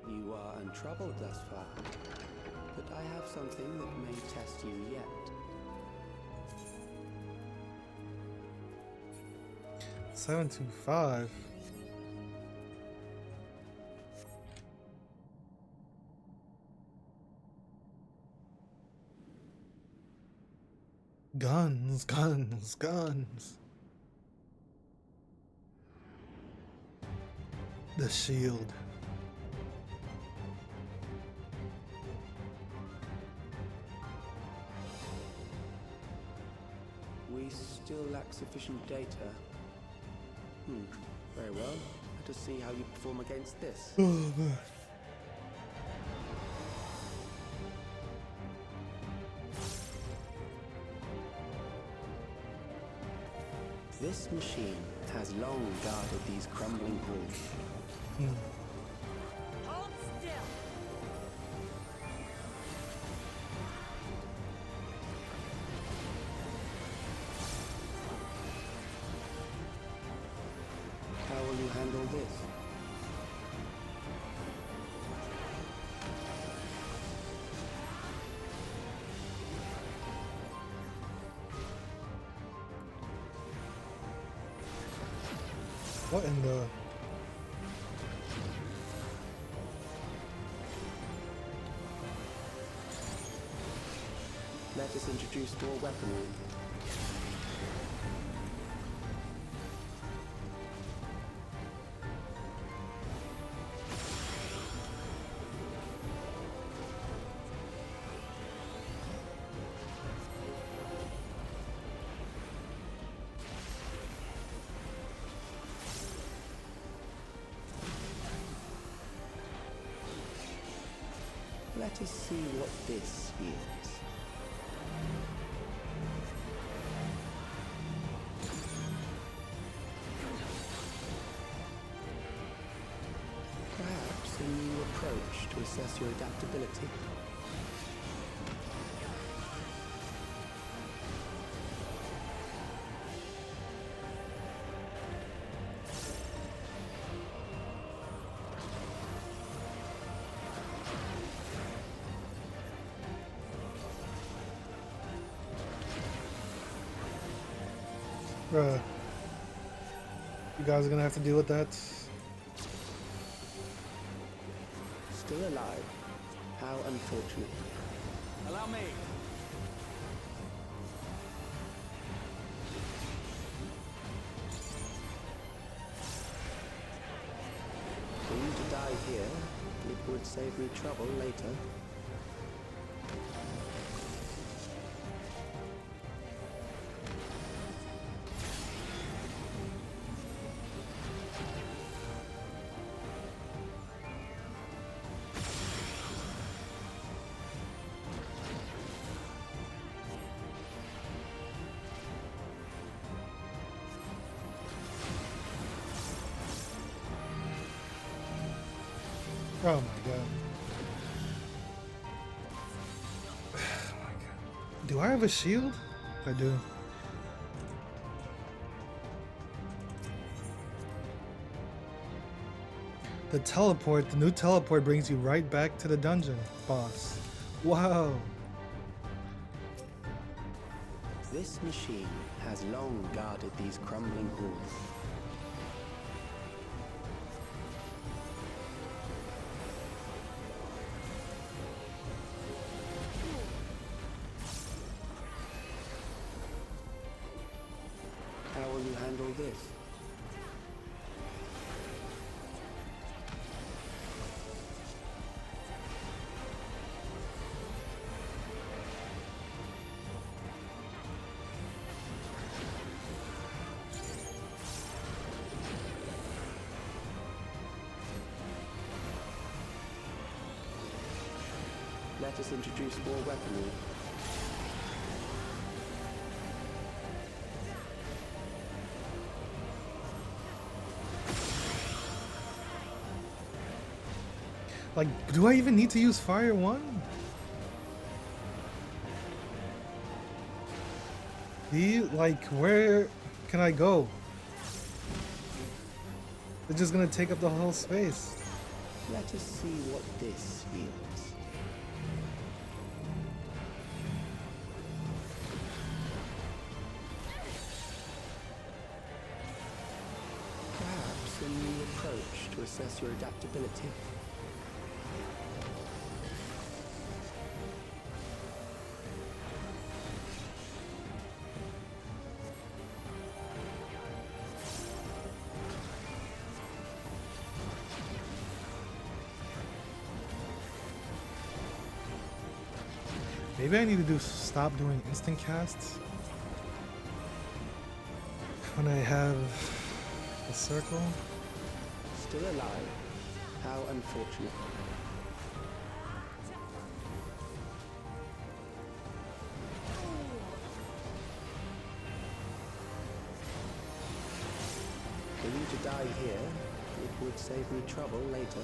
You are untroubled thus far, but I have something that may test you yet. Seven two five. Guns, guns, guns. The shield. We still lack sufficient data. Very well. Let us see how you perform against this. Oh, man. This machine has long guarded these crumbling halls. Hold still! How will you handle this? What in the... Let us introduce more weaponry. Let us see what this is. Perhaps a new approach to assess your adaptability. Bruh. You guys are gonna have to deal with that. Still alive. How unfortunate. Allow me. For you to die here, it would save me trouble later. Oh my god. Oh my god. Do I have a shield? I do. The teleport, the new teleport brings you right back to the dungeon boss. Wow. This machine has long guarded these crumbling halls. How will you handle this? Let us introduce more weaponry. Like, do I even need to use Fire 1? Like, where can I go? It's just gonna take up the whole space. Let us see what this yields. Perhaps a new approach to assess your adaptability. Maybe I need to stop doing instant casts. When I have a circle. Still alive? How unfortunate. For you to die here, it would save me trouble later.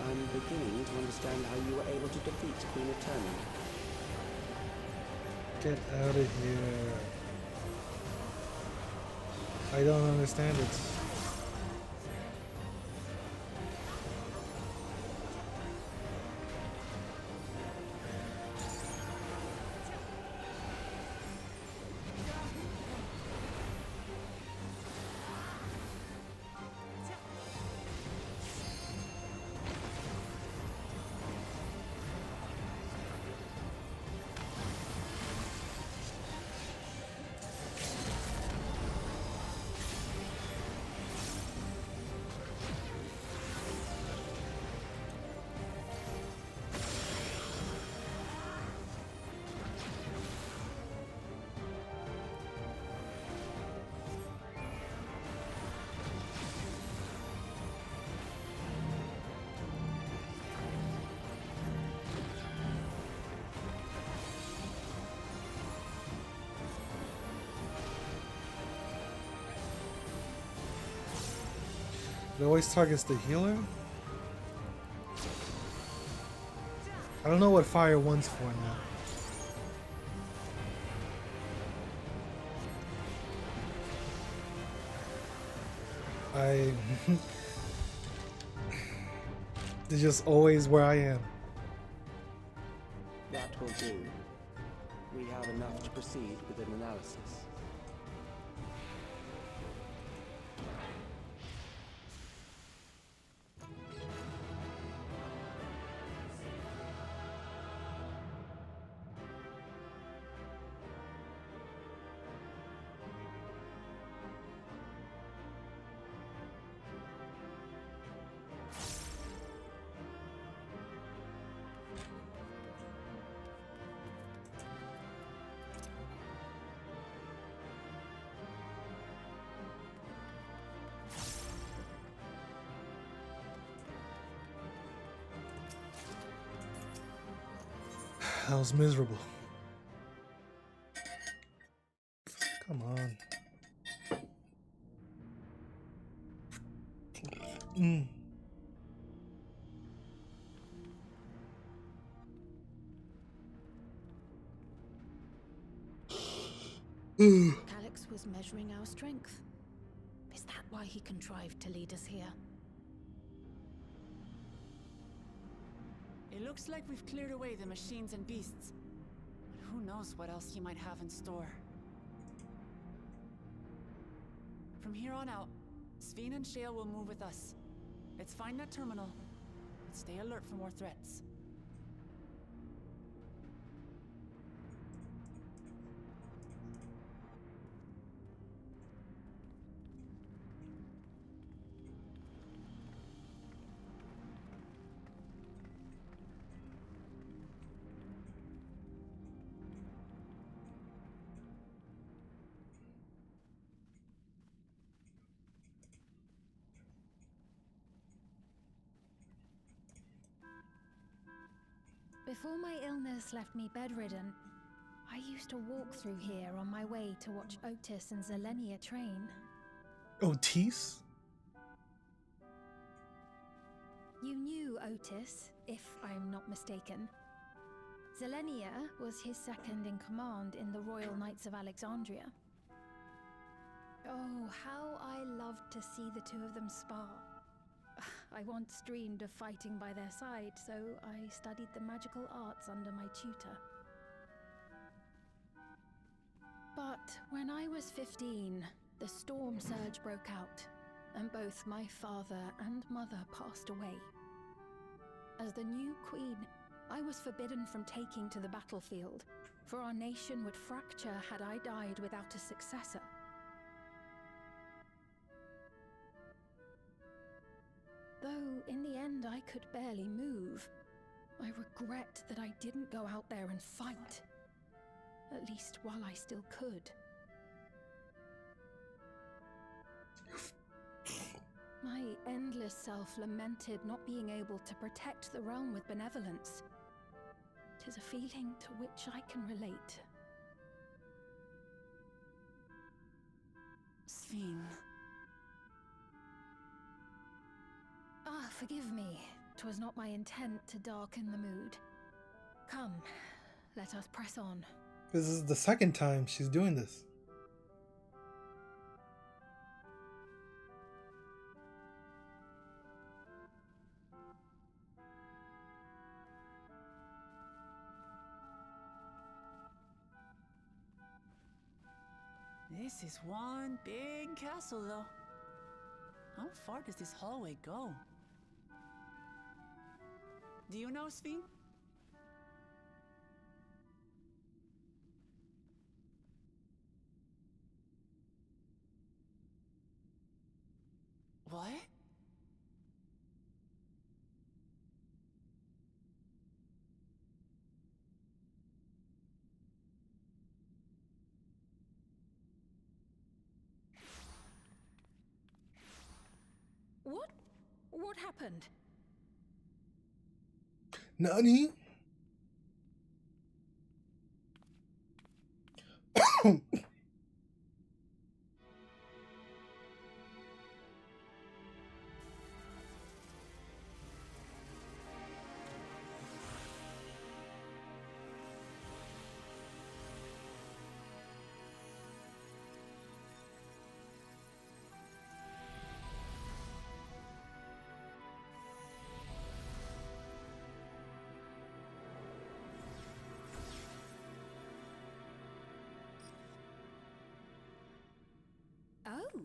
I'm beginning to understand how you were able to defeat Queen Eternal. Get out of here. I don't understand it. It always targets the healer? I don't know what Fire 1's for now. They're just always where I am. That will do. We have enough to proceed with an analysis. That was miserable. Come on. Calix was measuring our strength. Is that why he contrived to lead us here? It looks like we've cleared away the machines and beasts. But who knows what else he might have in store. From here on out, Sveen and Shale will move with us. Let's find that terminal and stay alert for more threats. Before my illness left me bedridden, I used to walk through here on my way to watch Otis and Zelenia train. Otis? You knew Otis, if I'm not mistaken. Zelenia was his second in command in the Royal Knights of Alexandria. Oh, how I loved to see the two of them spar. I once dreamed of fighting by their side, so I studied the magical arts under my tutor. But when I was 15, the storm surge broke out, and both my father and mother passed away. As the new queen, I was forbidden from taking to the battlefield, for our nation would fracture had I died without a successor. Though in the end I could barely move, I regret that I didn't go out there and fight. At least while I still could. My endless self lamented not being able to protect the realm with benevolence. 'Tis a feeling to which I can relate. Sven. Ah, forgive me. 'Twas not my intent to darken the mood. Come, let us press on. This is the second time she's doing this. This is one big castle, though. How far does this hallway go? Do you know, Sven? What? What happened? Nani? Oh,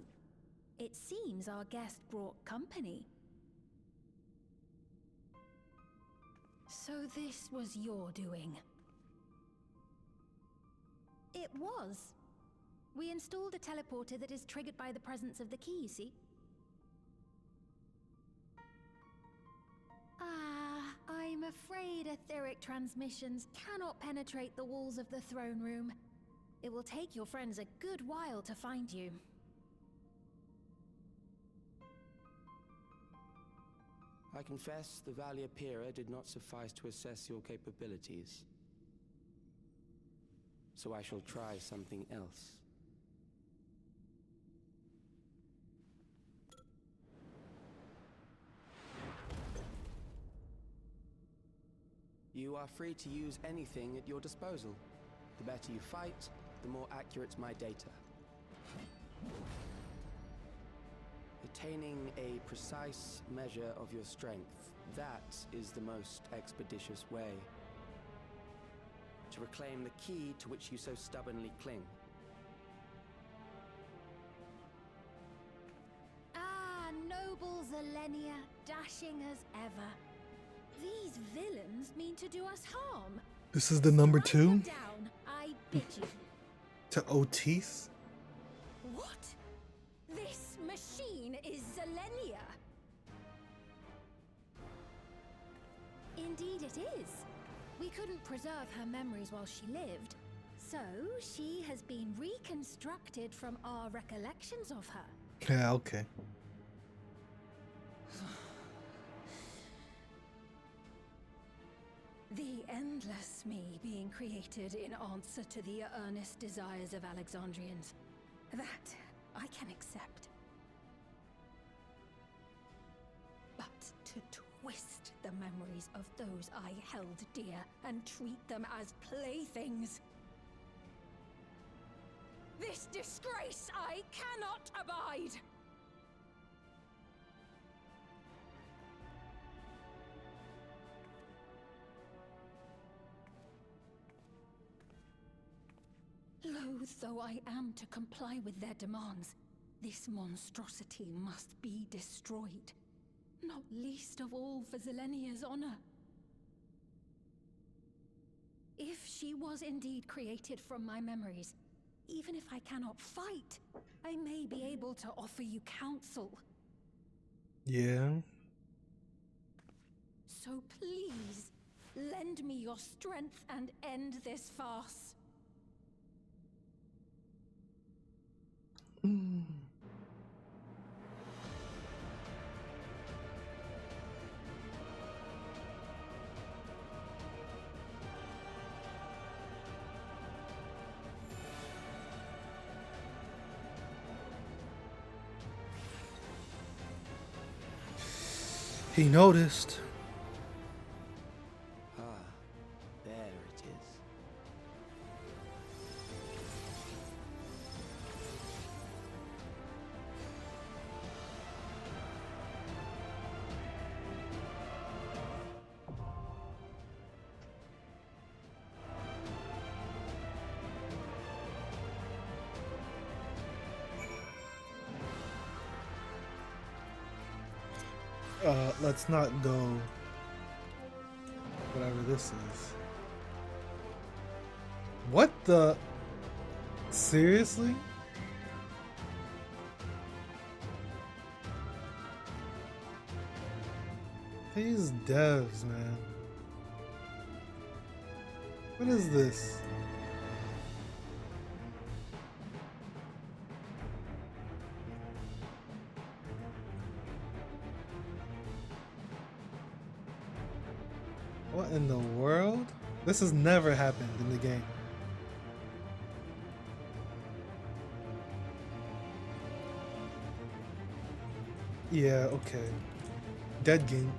it seems our guest brought company. So this was your doing? It was. We installed a teleporter that is triggered by the presence of the key, you see? Ah, I'm afraid etheric transmissions cannot penetrate the walls of the throne room. It will take your friends a good while to find you. I confess the Valia Pira did not suffice to assess your capabilities. So I shall try something else. You are free to use anything at your disposal. The better you fight, the more accurate my data. Attaining a precise measure of your strength, that is the most expeditious way to reclaim the key to which you so stubbornly cling. Ah, noble Zelenia, dashing as ever. These villains mean to do us harm. This is the number Strike 2 them down, I bid you. to Otis. What? This machine is Zelenia. Indeed it is. We couldn't preserve her memories while she lived, so she has been reconstructed from our recollections of her. Yeah, okay. The endless me being created in answer to the earnest desires of Alexandrians. That I can accept. But to twist the memories of those I held dear and treat them as playthings. This This disgrace I cannot abide! Loath though I am to comply with their demands, this monstrosity must be destroyed. Not least of all for Zelenia's honor. If she was indeed created from my memories, even if I cannot fight, I may be able to offer you counsel. Yeah. So please, lend me your strength and end this farce. He noticed. Ah, there it is. Let's not go whatever this is. What the? Seriously? These devs, man. What is this? What in the world? This has never happened in the game. Yeah, okay. Dead game.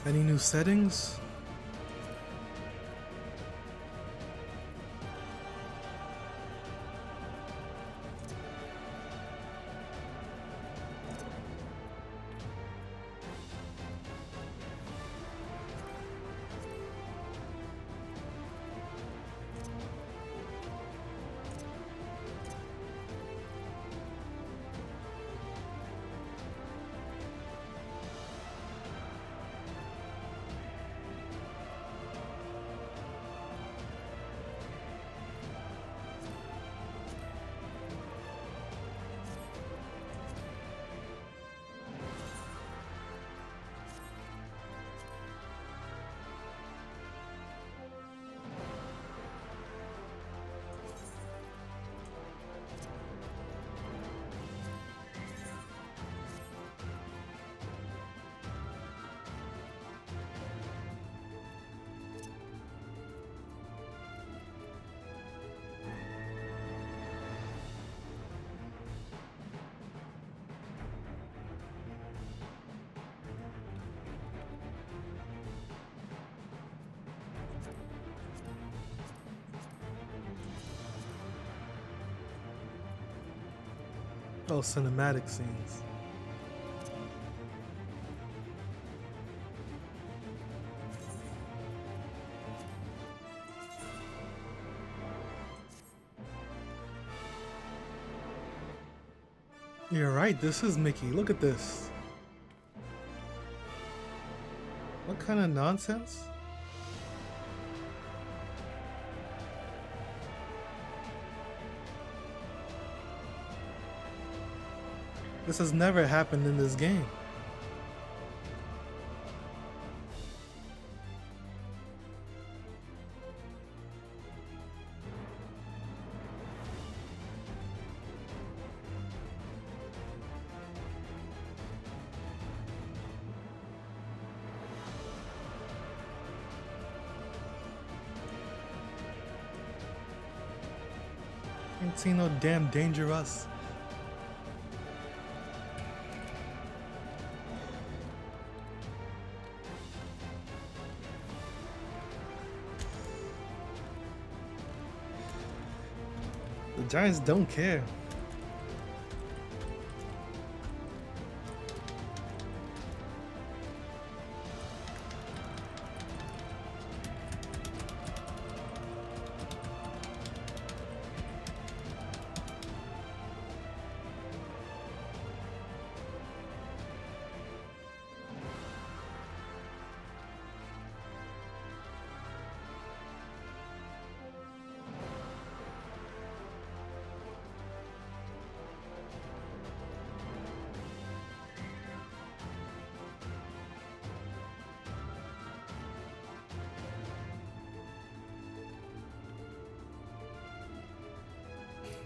Any new settings? Oh, cinematic scenes. You're right, this is Mickey. Look at this. What kind of nonsense? This has never happened in this game. Ain't seen no damn Dangerous. The Giants don't care.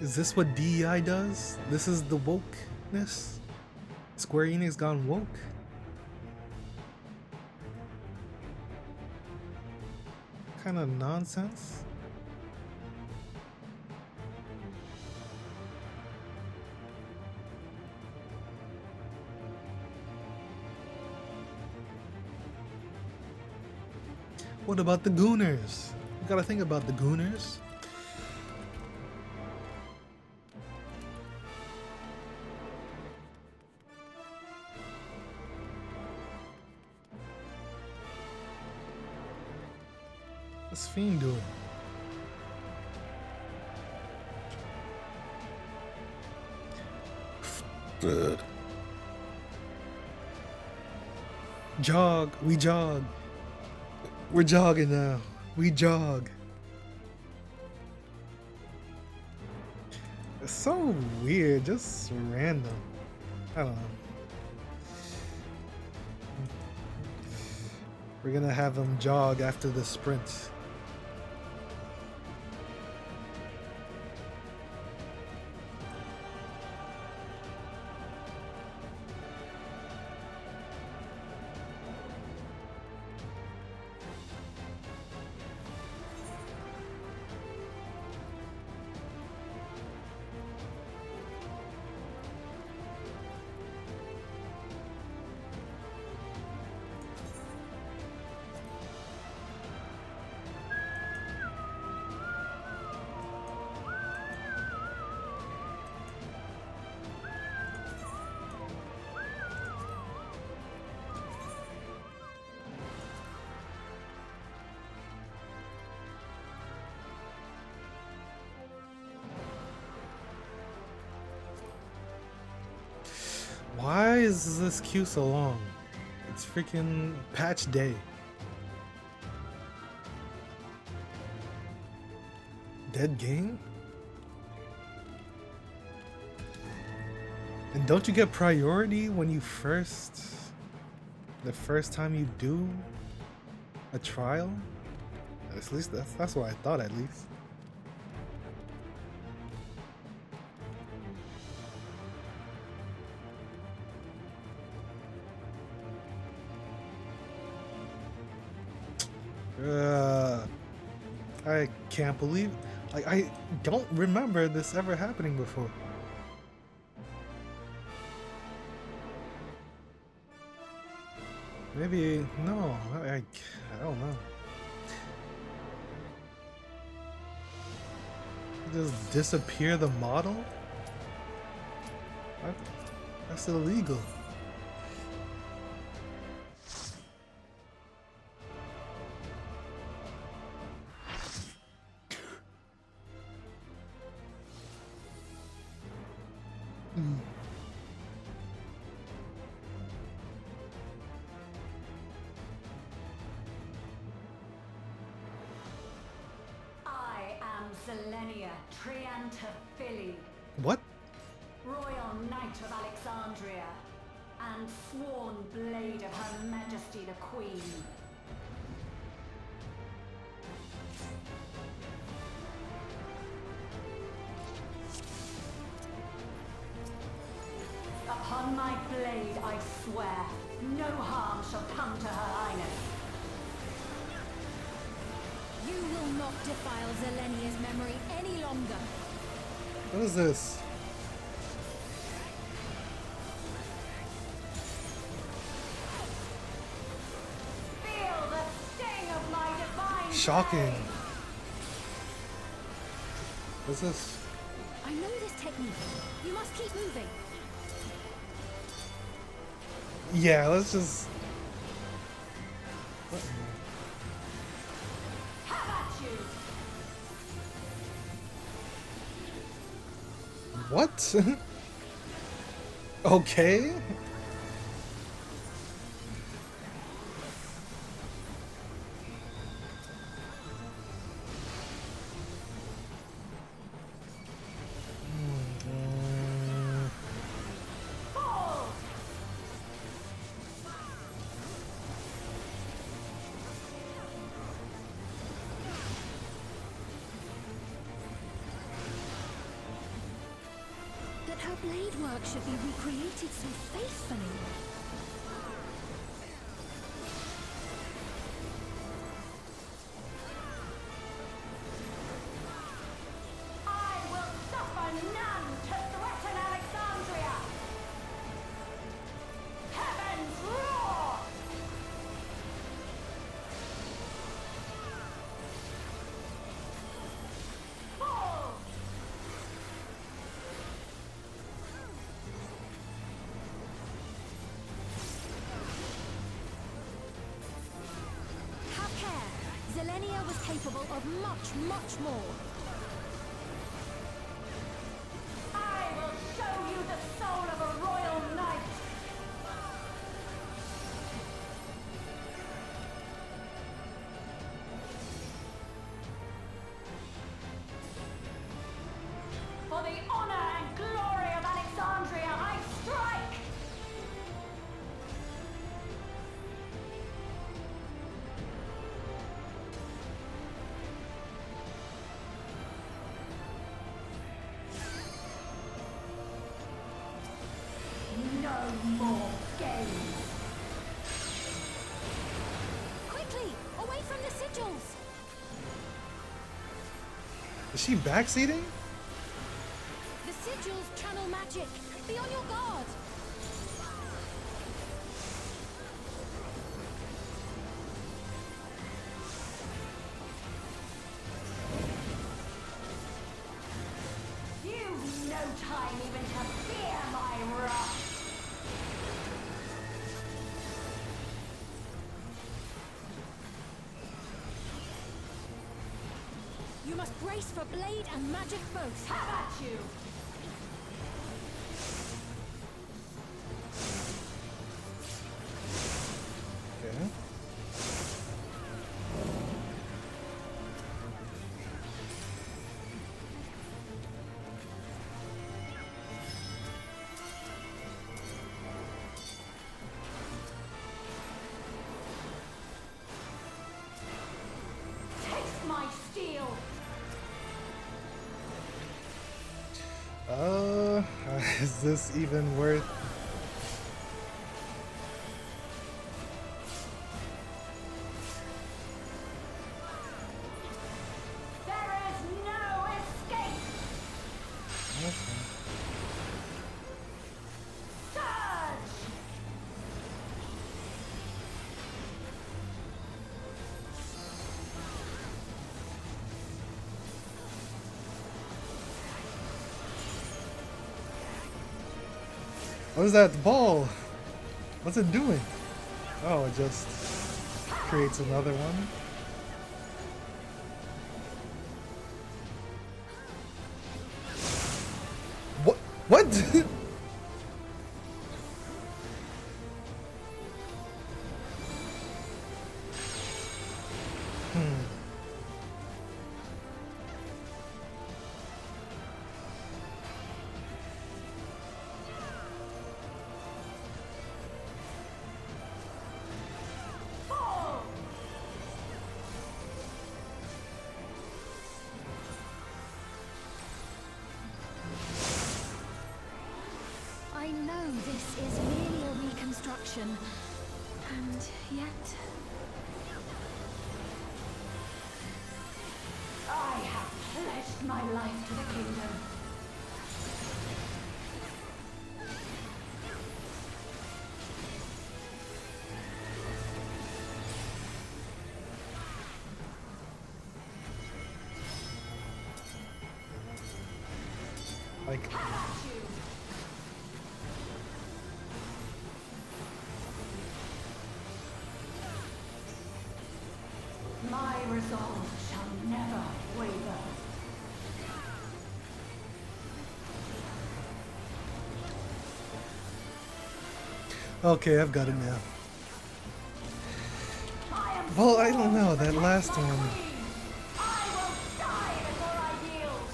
Is this what DEI does? This is the wokeness? Square Enix gone woke? Kind of nonsense? What about the Gooners? You gotta think about the Gooners. What's Fiend doing? Good. Jog. We jog. We're jogging now. We jog. It's so weird. Just random. I don't know. We're gonna have him jog after the sprint. Why is this queue so long? It's freaking patch day. Dead game? And don't you get priority when you the first time you do a trial? At least that's what I thought, at least. I can't believe, like, I don't remember this ever happening before. Maybe, no, I don't know. Just disappear the model? That's illegal. I am Selenia Triantaphili. What? Royal Knight of Alexandria, and sworn blade of Her Majesty the Queen. Upon my blade I swear, no harm shall come to Her Highness. You will not defile Zelenia's memory any longer. What is this? Feel the sting of my divine Shocking. blade. What's this? I know this technique. You must keep moving. Yeah, let's just. How about you? What? Okay. Fall! That her blade work should be recreated so faithfully. I will suffer none to threaten Alexandria! Heavens roar! Fall! Have care. Zelenia was capable of much, much more. I will show you the soul of a royal knight! For the honor and glory of Alexandria, I strike! No more games! Quickly, away from the sigils. Is she backseating? The sigils channel magic. Be on your guard. You've no time even to fear my wrath! You must brace for blade and magic both. How about you? Okay. Taste my steel! Is this even worth? There is no escape! Surge! What is that ball? What's it doing? Oh, it just creates another one. What? What? this is merely a reconstruction. And yet... I have pledged my life to the kingdom. Like, My resolve shall never waver. okay, I've got it now. Well, I don't know, that last one. I will die before I yield.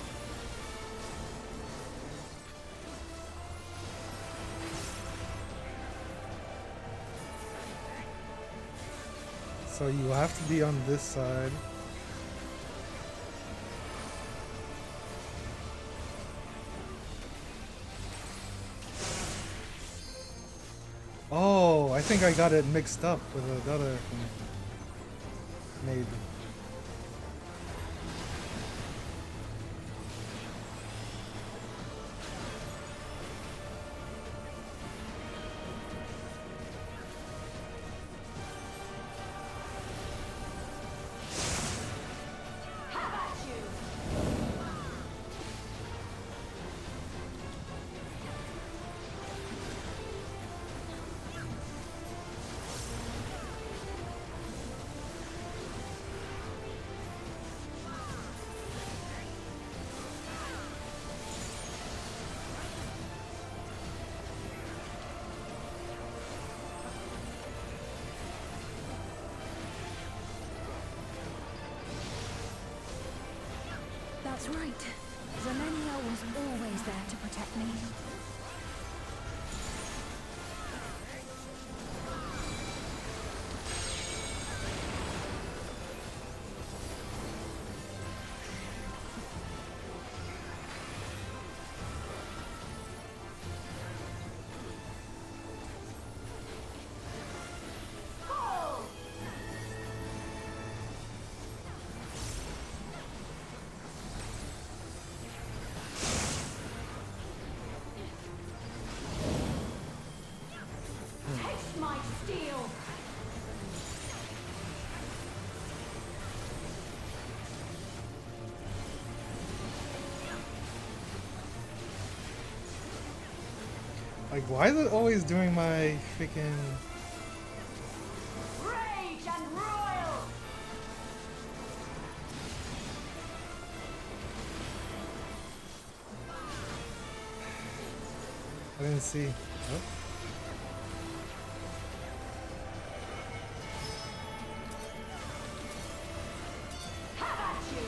So you have to be on this side. Oh, I think I got it mixed up with another thing. Maybe. Have at you. That's right. Zelenia was always there to protect me. Taste my steel. Like, why is it always doing my freaking... Rage and royal. I didn't see. Oh. Have at you.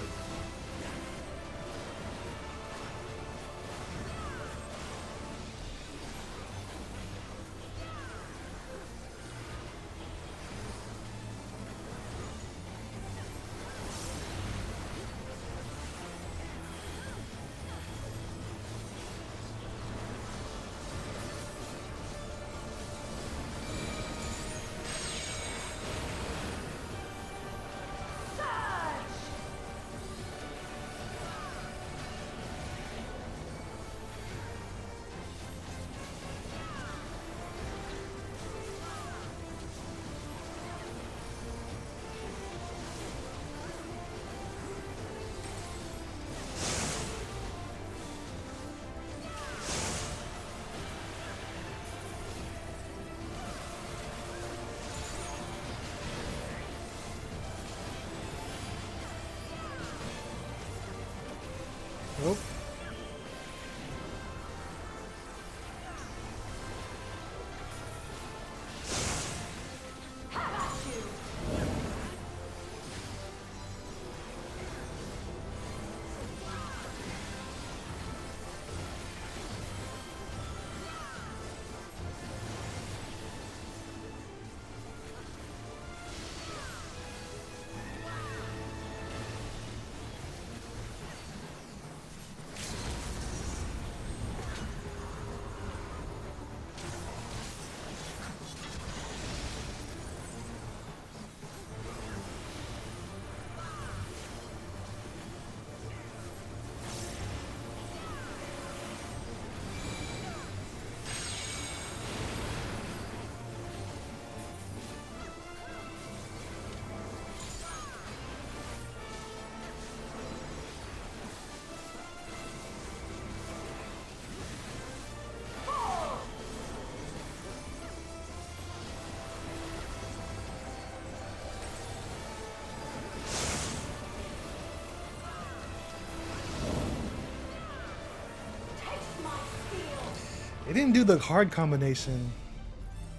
They didn't do the hard combination.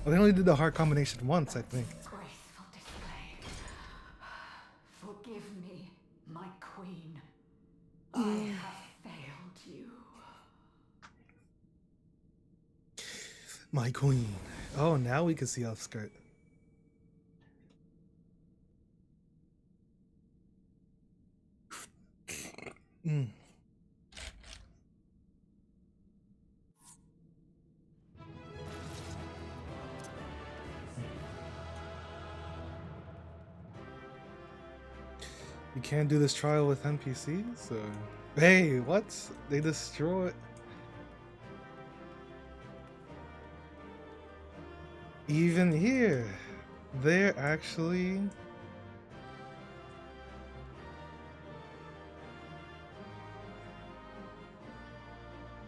Well, they only did the hard combination once, I think. Graceful display. Forgive me, my queen. I have failed you. My queen. Oh, now we can see off skirt. Mm. You can't do this trial with NPCs? Hey, what? They destroy... Even here, they're actually...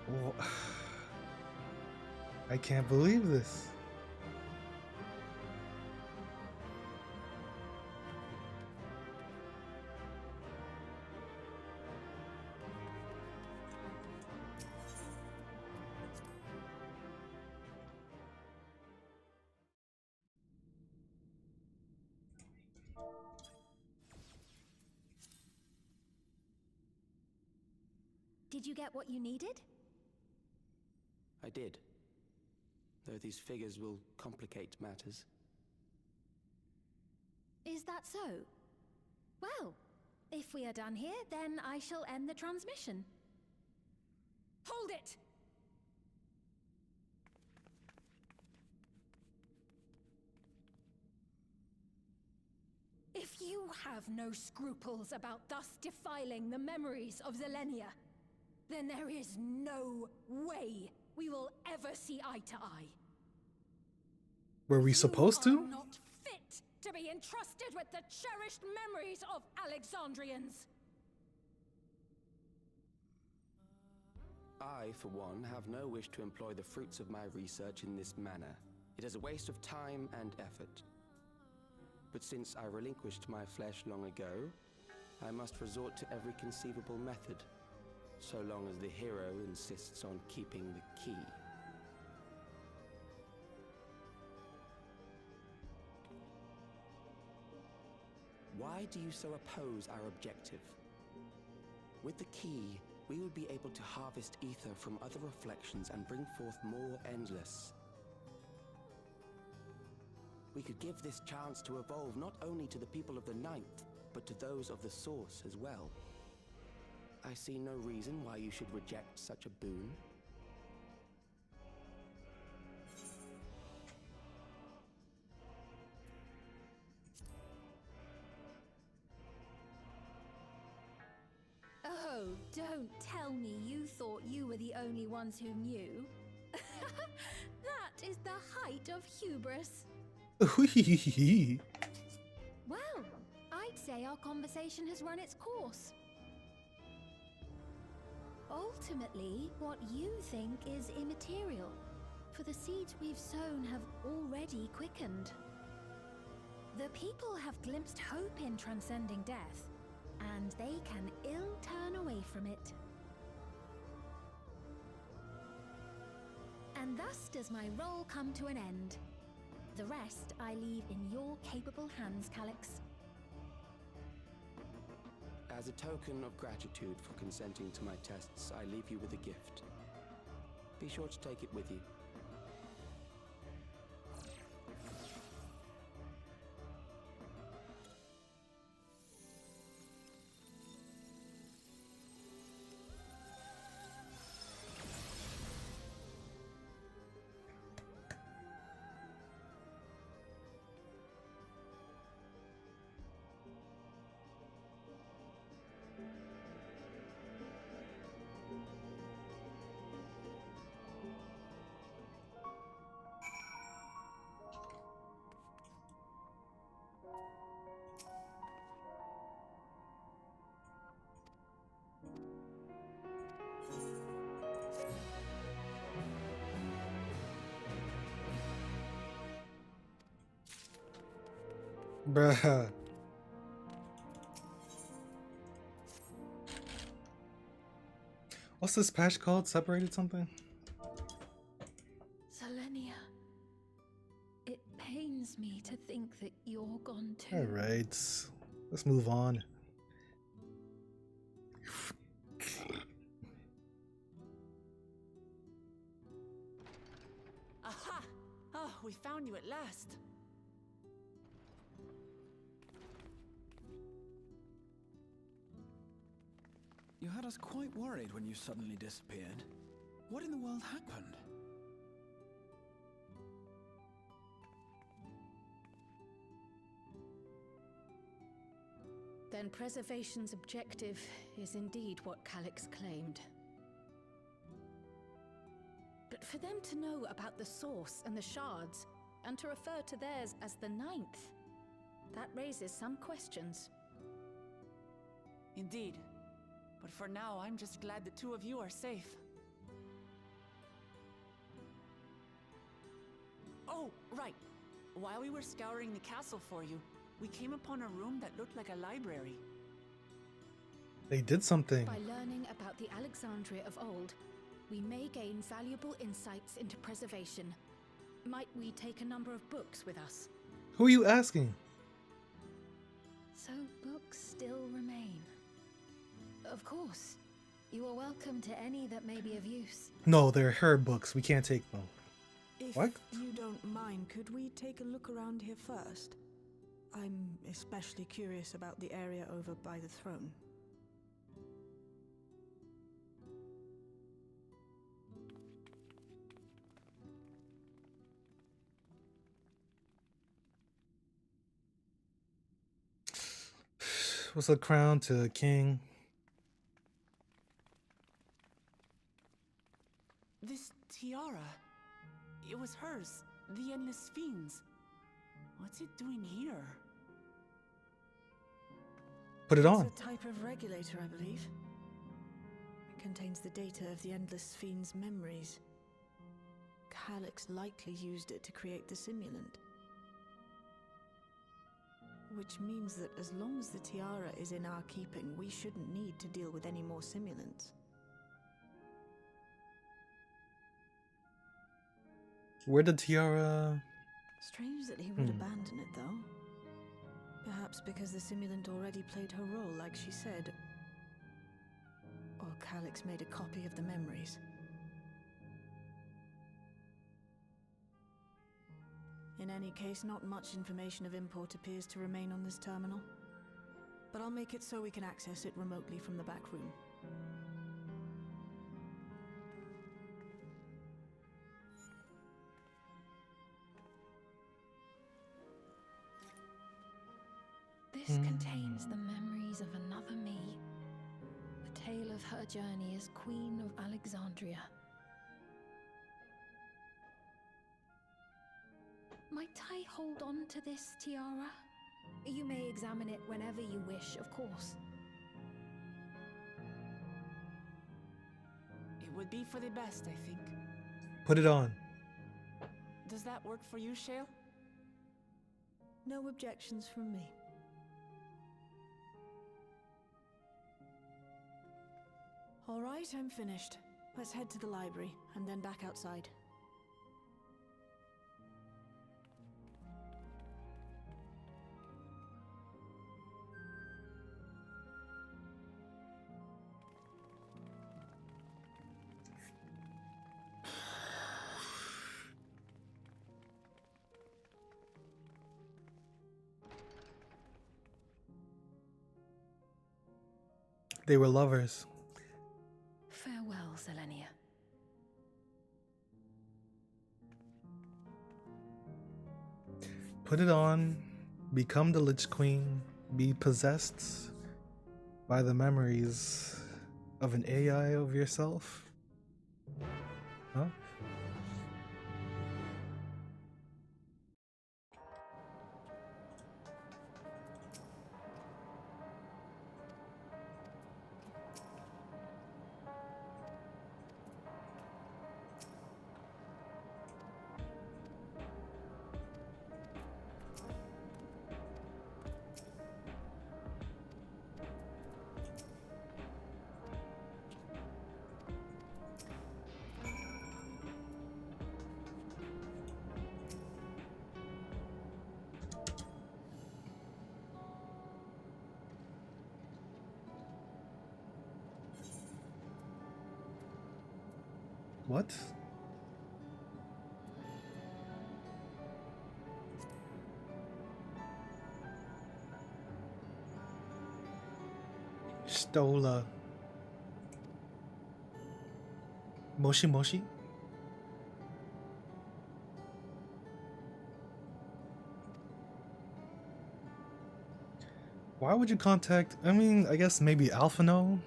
Well, I can't believe this. Did you get what you needed? I did. Though these figures will complicate matters. Is that so? Well, if we are done here, then I shall end the transmission. Hold it! If you have no scruples about thus defiling the memories of Zelenia, then there is no way we will ever see eye to eye. Were we supposed to? You are not fit to be entrusted with the cherished memories of Alexandrians. I, for one, have no wish to employ the fruits of my research in this manner. It is a waste of time and effort. But since I relinquished my flesh long ago, I must resort to every conceivable method, so long as the hero insists on keeping the key. Why do you so oppose our objective? With the key, we would be able to harvest ether from other reflections and bring forth more endless. We could give this chance to evolve not only to the people of the Ninth, but to those of the Source as well. I see no reason why you should reject such a boon. Oh, don't tell me you thought you were the only ones who knew. That is the height of hubris. Well, I'd say our conversation has run its course. Ultimately, what you think is immaterial, for the seeds we've sown have already quickened. The people have glimpsed hope in transcending death, and they can ill turn away from it. And thus does my role come to an end. The rest I leave in your capable hands, Calyx. As a token of gratitude for consenting to my tests, I leave you with a gift. Be sure to take it with you. Bruh. What's this patch called? Separated something? pains me to think that you're gone too. Alright, let's move on. Aha! Oh, we found you at last. You had us quite worried when you suddenly disappeared. What in the world happened? Then preservation's objective is indeed what Calyx claimed. But for them to know about the source and the shards, and to refer to theirs as the ninth, that raises some questions. Indeed. But for now, I'm just glad the two of you are safe. Oh, right. While we were scouring the castle for you, we came upon a room that looked like a library. They did something. By learning about the Alexandria of old, we may gain valuable insights into preservation. Might we take a number of books with us? Who are you asking? So books still remain. Of course. You are welcome to any that may be of use. No, they're her books. We can't take them. If What? you don't mind, could we take a look around here first? I'm especially curious about the area over by the throne. What's a crown to a king? This tiara. It was hers. The Endless Fiend's. What's it doing here? Put it on. It's a type of regulator, I believe. It contains the data of the Endless Fiend's memories. Calyx likely used it to create the simulant. Which means that as long as the tiara is in our keeping, we shouldn't need to deal with any more simulants. Where did tiara? Strange that he would abandon it, though. Perhaps because the simulant already played her role, like she said. Or Calyx made a copy of the memories. In any case, not much information of import appears to remain on this terminal. But I'll make it so we can access it remotely from the back room. This contains the memories of another me. The tale of her journey as Queen of Alexandria. Might I hold on to this tiara? You may examine it whenever you wish, of course. It would be for the best, I think. Put it on. Does that work for you, Shale? No objections from me. All right, I'm finished. Let's head to the library, and then back outside. They were lovers. Farewell, Selenia. Put it on. Become the Lich Queen. Be possessed by the memories of an AI of yourself. Huh? What? Stola. Moshi Moshi? Why would you contact? I mean, I guess maybe Alphano?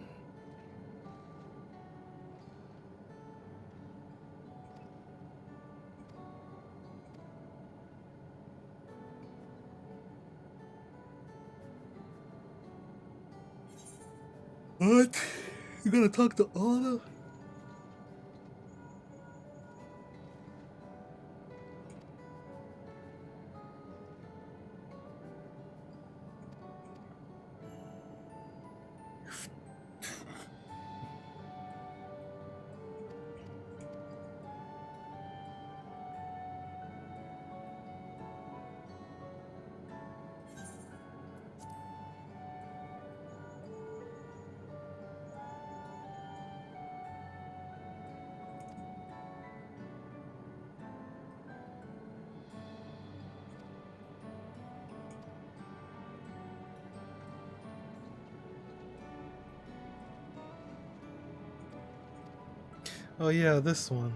What? You gonna talk to Anna? Oh yeah, this one.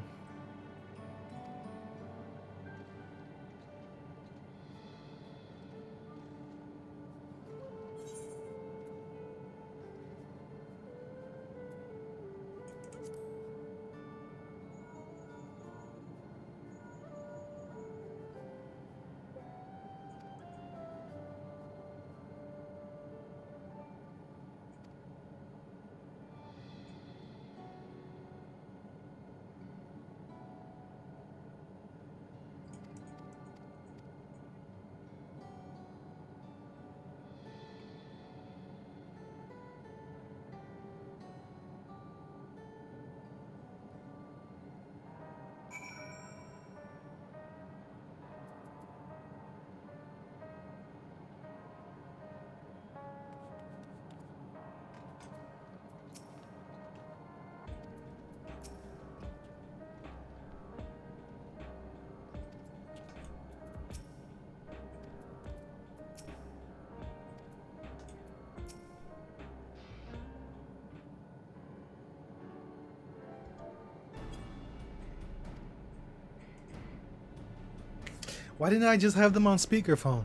Why didn't I just have them on speakerphone?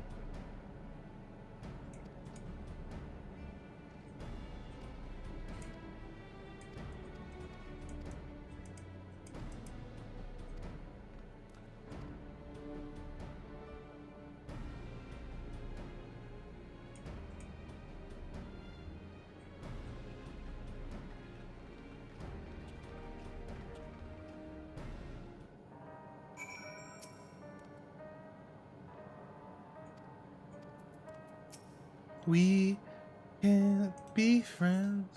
We can't be friends.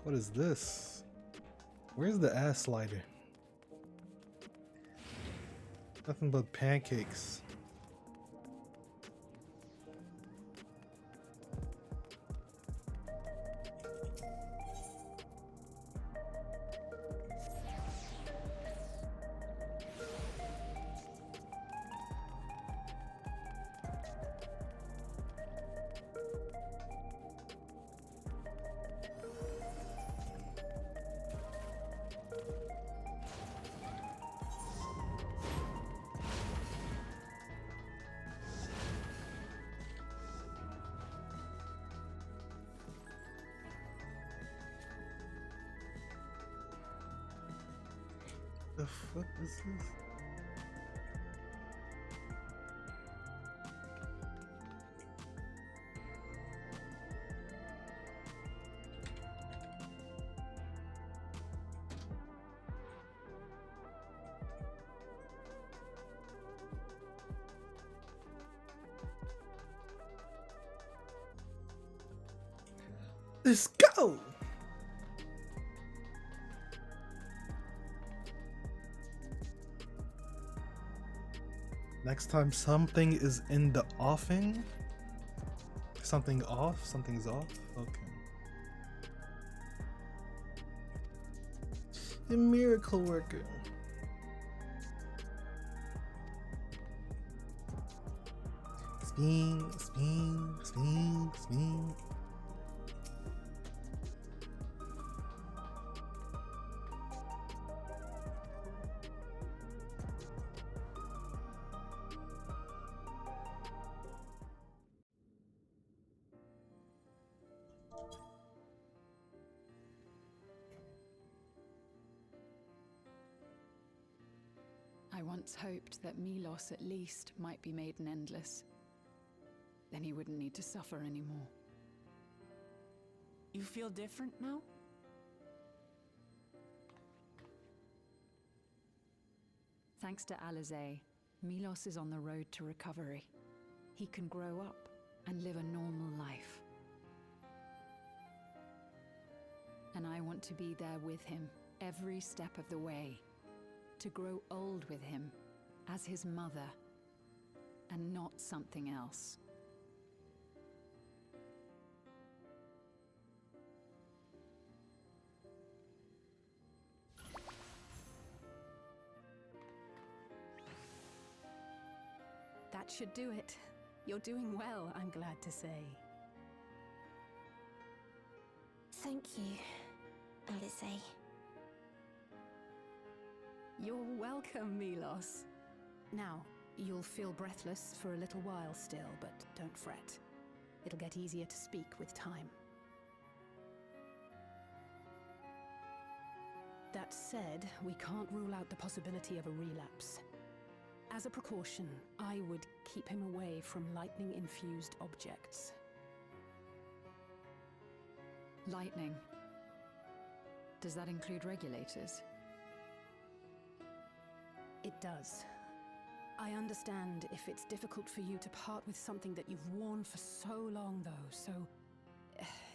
What is this? Where's the ass slider? Nothing but pancakes. The fuck is this? Let's go! Next time something is in the offing? Something off? Something's off? Okay. The miracle worker. Spin, spin, spin, spin. I once hoped that Milos at least might be made an endless. Then he wouldn't need to suffer anymore. You feel different now? Thanks to Alizé, Milos is on the road to recovery. He can grow up and live a normal life. And I want to be there with him every step of the way. To grow old with him as his mother and not something else. That should do it. You're doing well, I'm glad to say. Thank you, Alizé. You're welcome, Milos. Now, you'll feel breathless for a little while still, but don't fret. It'll get easier to speak with time. That said, we can't rule out the possibility of a relapse. As a precaution, I would keep him away from lightning-infused objects. Lightning. Does that include regulators? It does. I understand if it's difficult for you to part with something that you've worn for so long, though, so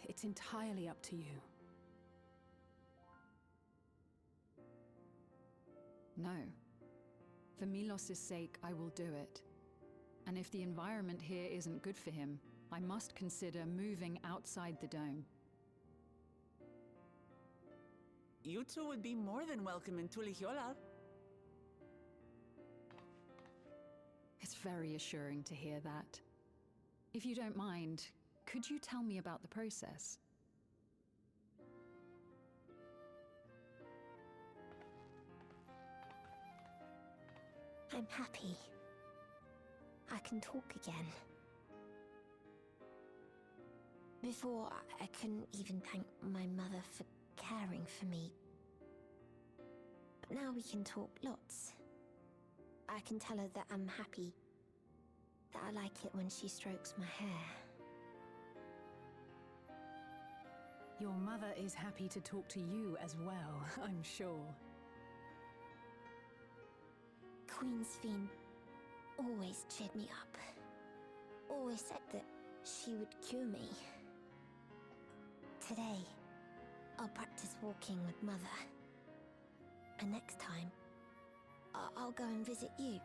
it's entirely up to you. No. For Milos' sake, I will do it. And if the environment here isn't good for him, I must consider moving outside the dome. You two would be more than welcome in Tulihiola. It's very assuring to hear that. If you don't mind, could you tell me about the process? I'm happy. I can talk again. Before, I couldn't even thank my mother for caring for me. But now we can talk lots. I can tell her that I'm happy, that I like it when she strokes my hair. Your mother is happy to talk to you as well, I'm sure. Queen Sphene always cheered me up. Always said that she would cure me. Today, I'll practice walking with Mother. And next time, I'll go and visit you.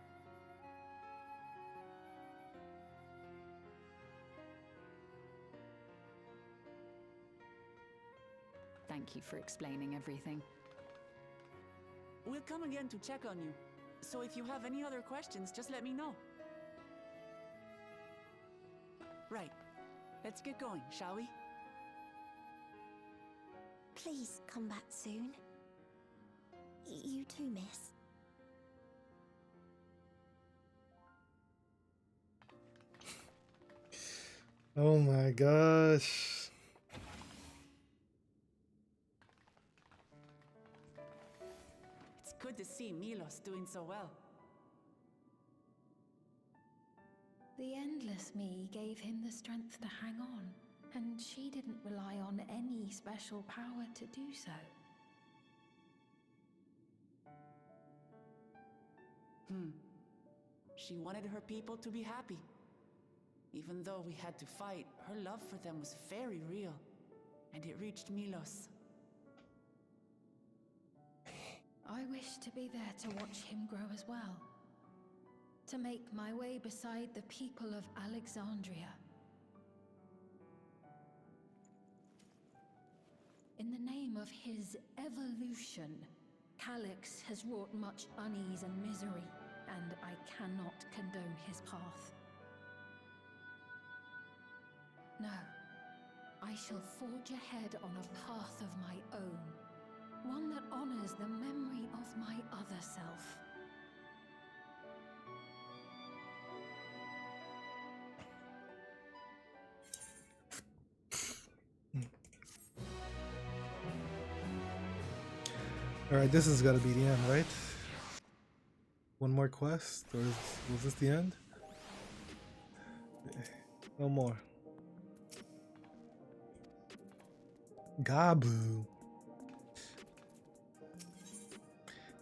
Thank you for explaining everything. We'll come again to check on you. So if you have any other questions, just let me know. Right. Let's get going, shall we? Please come back soon. You too, miss. Oh my gosh. It's good to see Milos doing so well. The Endless Me gave him the strength to hang on, and she didn't rely on any special power to do so. She wanted her people to be happy. Even though we had to fight, her love for them was very real, and it reached Milos. I wish to be there to watch him grow as well. to make my way beside the people of Alexandria. In the name of his evolution, Calix has wrought much unease and misery, and I cannot condone his path. No, I shall forge ahead on a path of my own, one that honors the memory of my other self. Alright, this has got to be the end, right? One more quest? Or was this the end? No more. Gabu.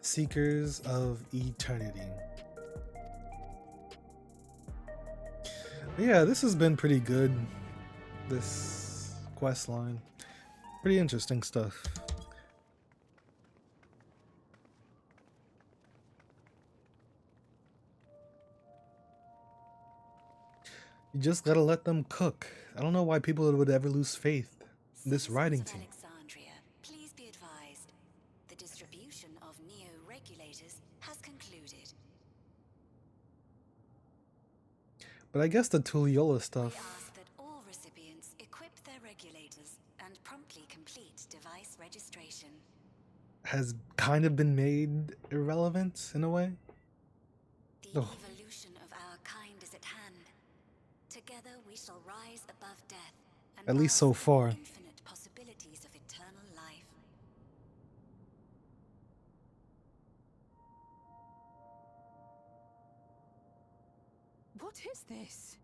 Seekers of Eternity. Yeah, this has been pretty good. This quest line. Pretty interesting stuff. You just gotta let them cook. I don't know why people would ever lose faith in this writing team. Alexandria, please be advised. The distribution of neo-regulators has concluded. But I guess the Tuliola stuff We ask that all recipients equip their regulators and promptly complete device registration. has kind of been made irrelevant in a way. The evolution of our kind is at hand. Together we shall rise above death and At least so bask in far. the infinite possibilities of eternal life. What is this?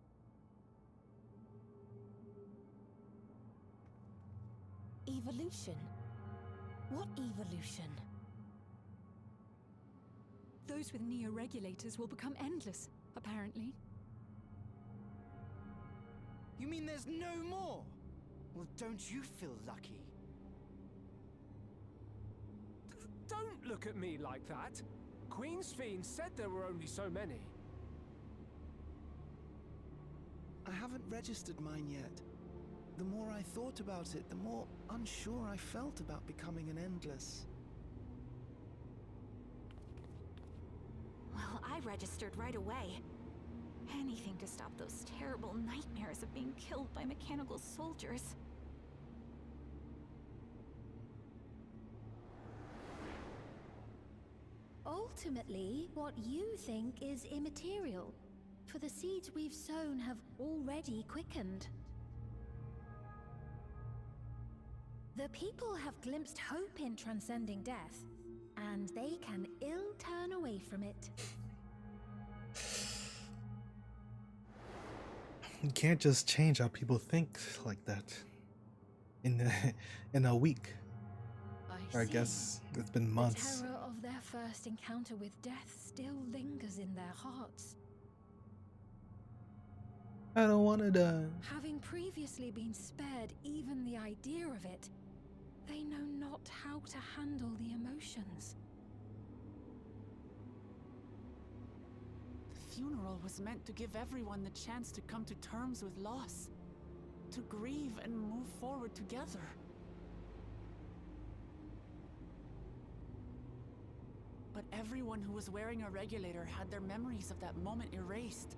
Evolution? What evolution? Those with neo-regulators will become endless, apparently. You mean there's no more? Well, don't you feel lucky? Don't look at me like that. Queen's Fiend said there were only so many. I haven't registered mine yet. The more I thought about it, the more unsure I felt about becoming an Endless. Well, I registered right away. Anything to stop those terrible nightmares of being killed by mechanical soldiers. Ultimately, what you think is immaterial, for the seeds we've sown have already quickened. The people have glimpsed hope in transcending death, and they can ill turn away from it. You can't just change how people think like that in a week. Or I guess it's been months. The terror of their first encounter with death still lingers in their hearts. I don't want to die. Having previously been spared even the idea of it, they know not how to handle the emotions. The funeral was meant to give everyone the chance to come to terms with loss, to grieve and move forward together. But everyone who was wearing a regulator had their memories of that moment erased.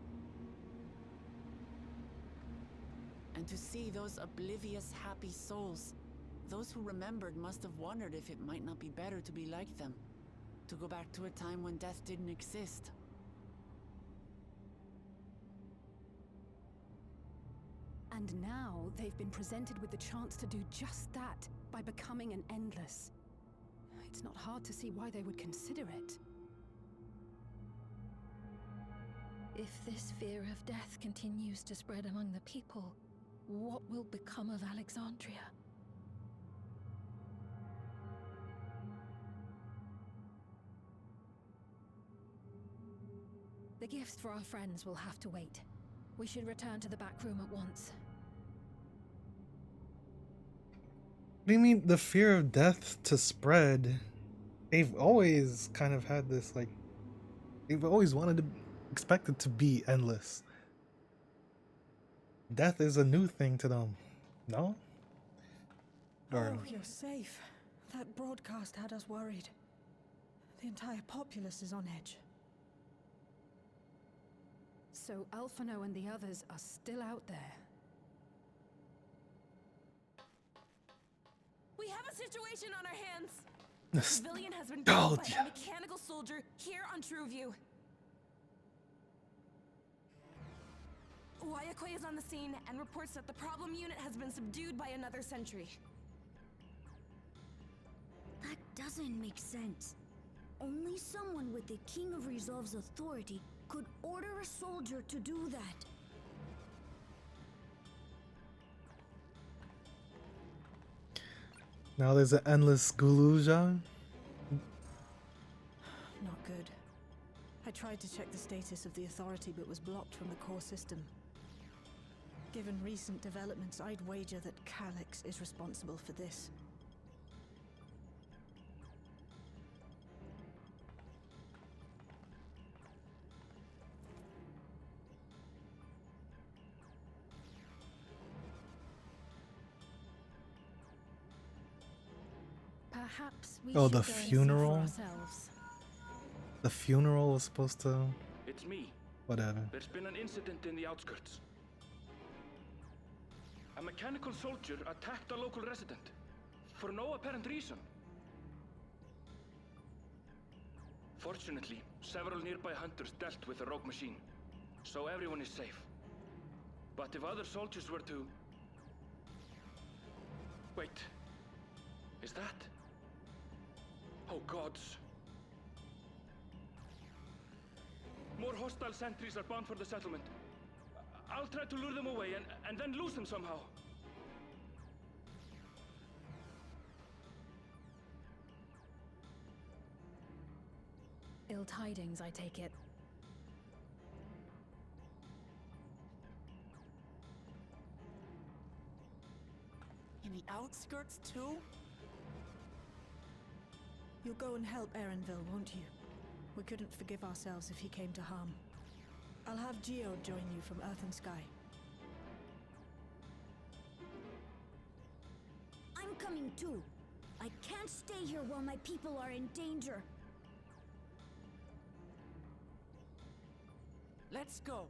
And to see those oblivious, happy souls, those who remembered must have wondered if it might not be better to be like them, to go back to a time when death didn't exist. And now they've been presented with the chance to do just that by becoming an Endless. It's not hard to see why they would consider it. If this fear of death continues to spread among the people, what will become of Alexandria? The gifts for our friends will have to wait. We should return to the back room at once. What do you mean the fear of death to spread? They've always kind of had this, like, they've always wanted to expect it to be endless. Death is a new thing to them, no? Or Oh, you're safe. That broadcast had us worried. The entire populace is on edge. So Alphino and the others are still out there. We have a situation on our hands. The A civilian has been killed by a mechanical soldier here on Trueview. Wayakwe is on the scene and reports that the problem unit has been subdued by another sentry. That doesn't make sense. Only someone with the King of Resolve's authority could order a soldier to do that. now there's an endless Guluja. Not good. I tried to check the status of the authority but was blocked from the core system. Given recent developments, I'd wager that Calyx is responsible for this. Perhaps we Oh, should the go and see for funeral? ourselves. The funeral was supposed to. It's me. Whatever. There's been an incident in the outskirts. A mechanical soldier attacked a local resident for no apparent reason. Fortunately, several nearby hunters dealt with the rogue machine, so everyone is safe. But if other soldiers were to... Wait. Is that... Oh gods. More hostile sentries are bound for the settlement. I'll try to lure them away and then lose them somehow. Ill tidings, I take it. In the outskirts too? You'll go and help Erenville, won't you? We couldn't forgive ourselves if he came to harm. I'll have Geo join you from Earth and Sky. I'm coming too. I can't stay here while my people are in danger. Let's go.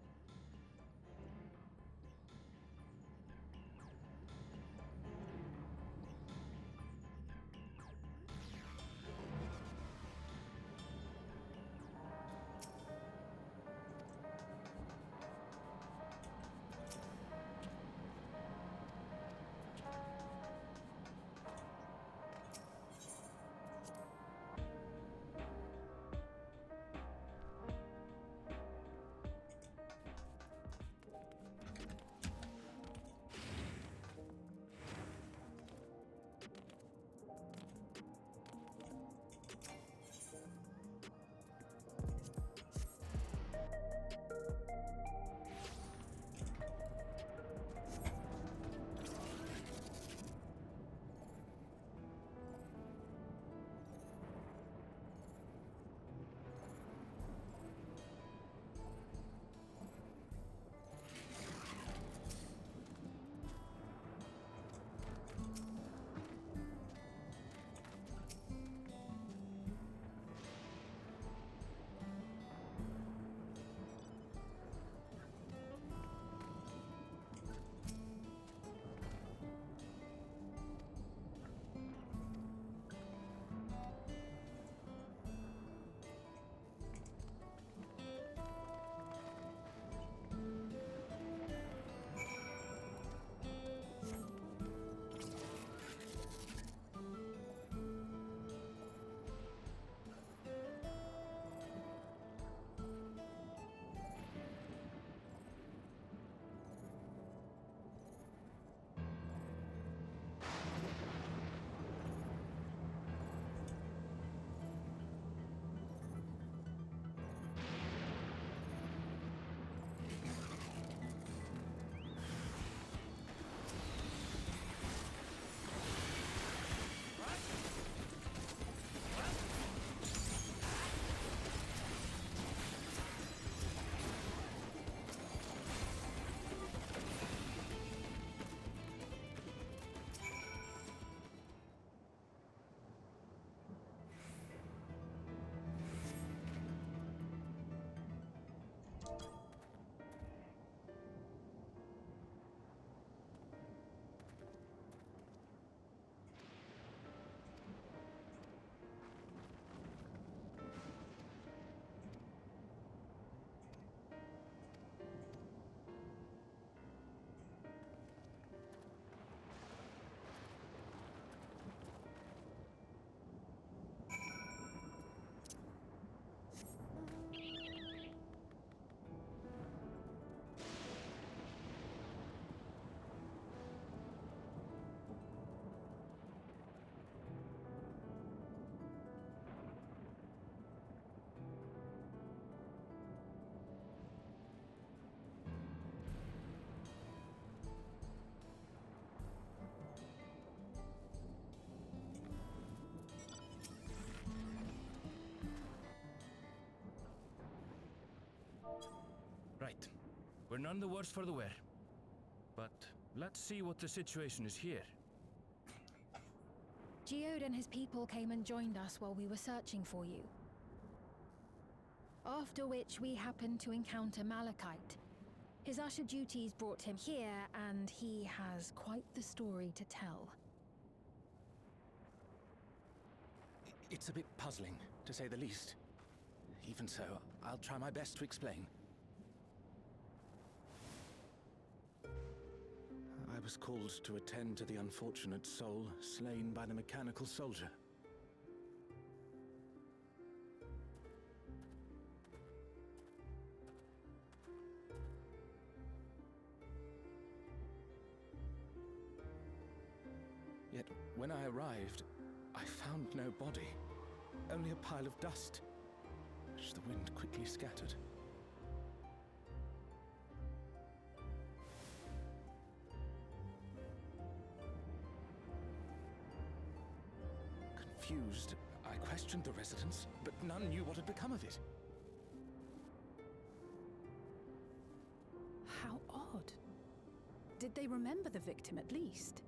We're none the worse for the wear. But let's see what the situation is here. Geode and his people came and joined us while we were searching for you. After which we happened to encounter Malachite. His usher duties brought him here, and he has quite the story to tell. It's a bit puzzling, to say the least. Even so, I'll try my best to explain. I was called to attend to the unfortunate soul slain by the mechanical soldier. Yet, when I arrived, I found no body, only a pile of dust, which the wind quickly scattered. Confused, I questioned the residents, but none knew what had become of it. How odd. Did they remember the victim at least?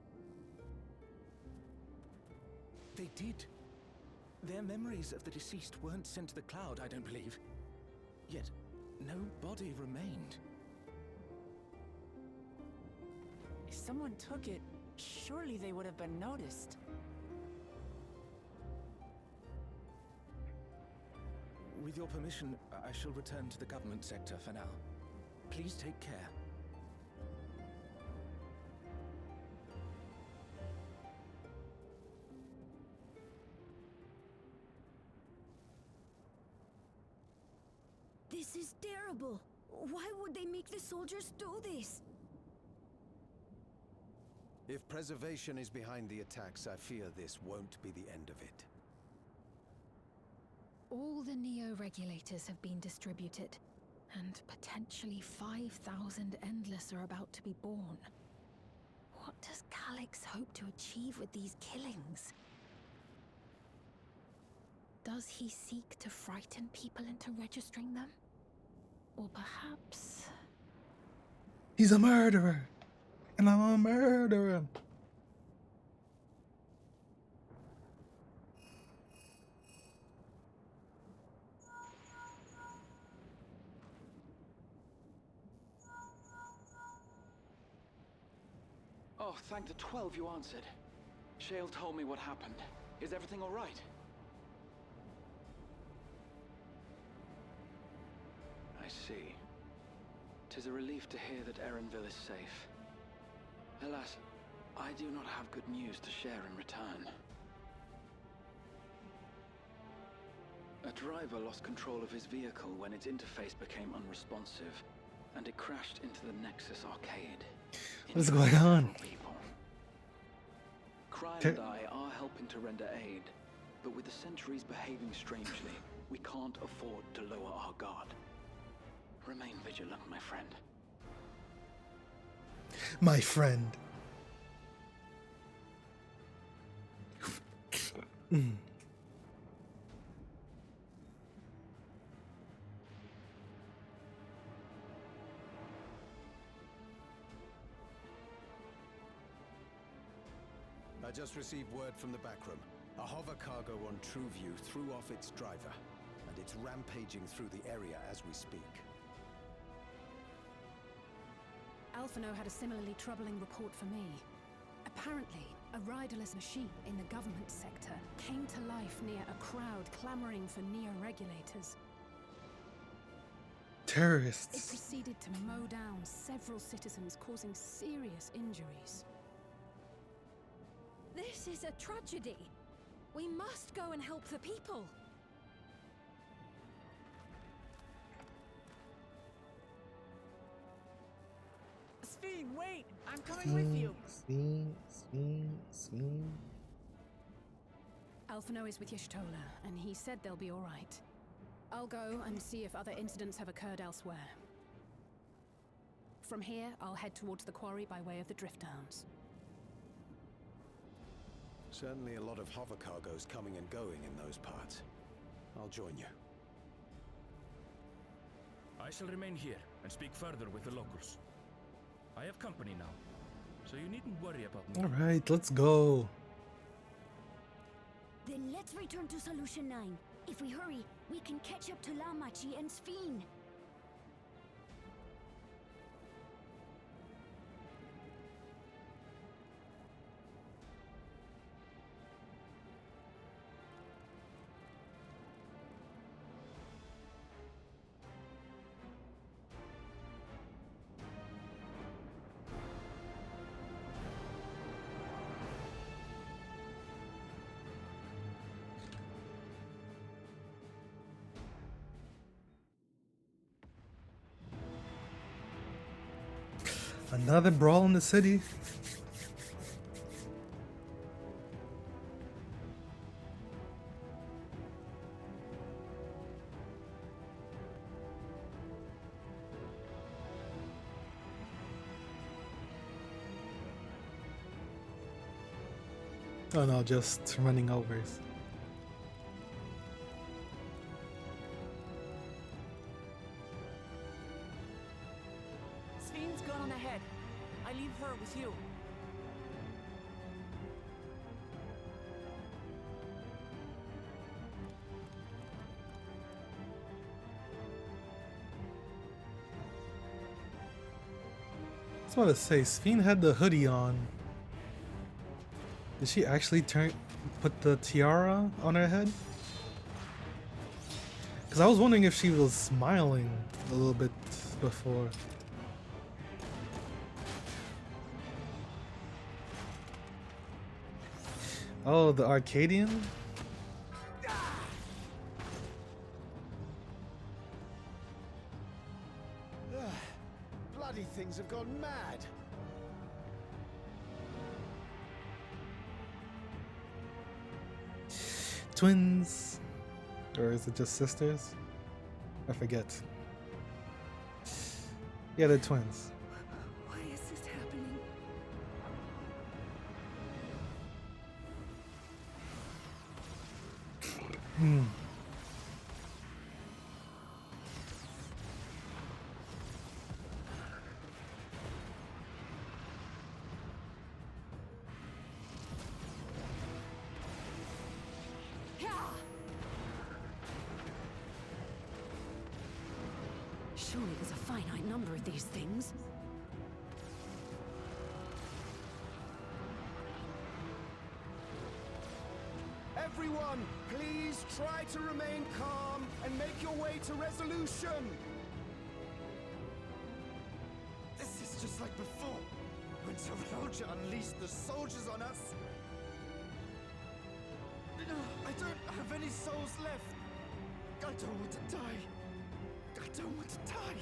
They did. Their memories of the deceased weren't sent to the cloud, I don't believe. Yet, no body remained. If someone took it, surely they would have been noticed. With your permission, I shall return to the government sector for now. Please take care. This is terrible. Why would they make the soldiers do this? If preservation is behind the attacks, I fear this won't be the end of it. All the Neo-regulators have been distributed, and potentially 5,000 Endless are about to be born. What does Calyx hope to achieve with these killings? Does he seek to frighten people into registering them? Or perhaps... He's a murderer! And I'm a murderer! Oh, thank the 12 you answered. Shale told me what happened. Is everything all right? I see. 'Tis a relief to hear that Erenville is safe. Alas, I do not have good news to share in return. A driver lost control of his vehicle when its interface became unresponsive, and it crashed into the Nexus arcade. What's going on? Crime and I are helping to render aid, but with the sentries behaving strangely, we can't afford to lower our guard. Remain vigilant, my friend. My friend. I just received word from the backroom. A hover cargo on TrueView threw off its driver, and it's rampaging through the area as we speak. Alphino had a similarly troubling report for me. Apparently, a riderless machine in the government sector came to life near a crowd clamoring for Neo-regulators. Terrorists. It proceeded to mow down several citizens, causing serious injuries. This is a tragedy. We must go and help the people. Sphene, wait! I'm coming with you! Sphene. Alphino is with Y'shtola, and he said they'll be all right. I'll go and see if other incidents have occurred elsewhere. From here, I'll head towards the quarry by way of the Drift Downs. Certainly a lot of hover cargoes coming and going in those parts. I'll join you. I shall remain here and speak further with the locals. I have company now, so you needn't worry about me. Alright, let's go. Then let's return to Solution 9. If we hurry, we can catch up to Lamachi and Sphene. Another brawl in the city. Oh no, just running overs. Sphene's gone ahead. I leave her with you. I was about to say, Sphene had the hoodie on. Did she actually put the tiara on her head? Because I was wondering if she was smiling a little bit before. Oh, the Arcadian? Bloody things have gone mad. Twins? Or is it just sisters? I forget. Yeah, they're twins. Why is this happening? Hmm. Surely there's a finite number of these things. Everyone, please try to remain calm and make your way to resolution. This is just like before, when Saroja unleashed the soldiers on us. I don't have any souls left. I don't want to die. I don't want to die.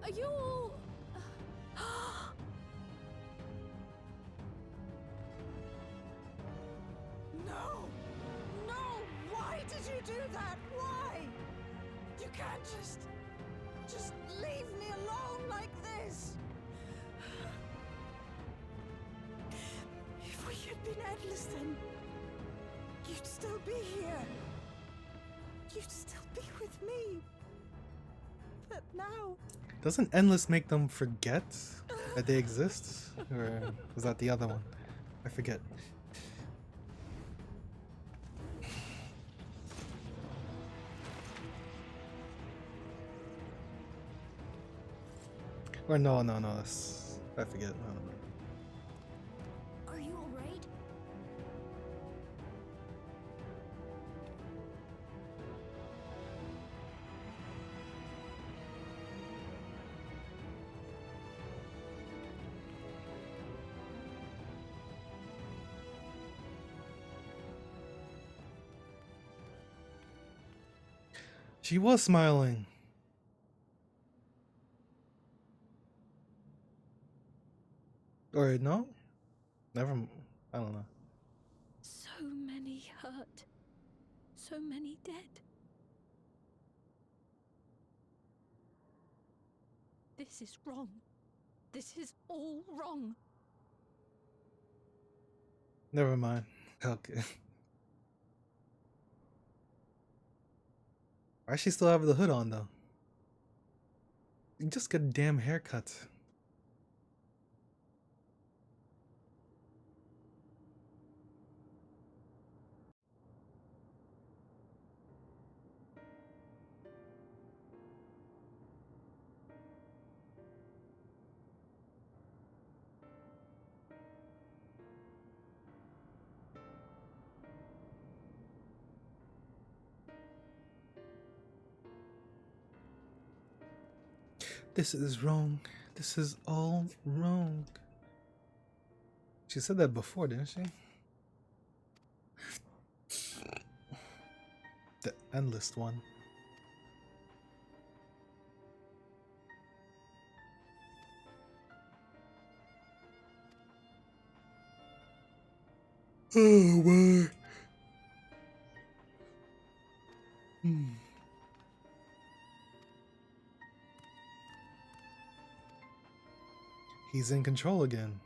Are you all... No! No! Why did you do that? Why? You can't just leave me alone like this! If we had been endless then, you'd still be here. You'd still be with me. But now... Doesn't Endless make them forget that they exist? Or was that the other one? I forget. Or no, that's... I forget. I don't know. Are you alright? She was smiling. Or no? I don't know. So many hurt. So many dead. This is wrong. This is all wrong. Never mind. Okay. Why she still have the hood on though? You just get a damn haircut. This is wrong. This is all wrong. She said that before, didn't she? The endless one. Oh my. He's in control again.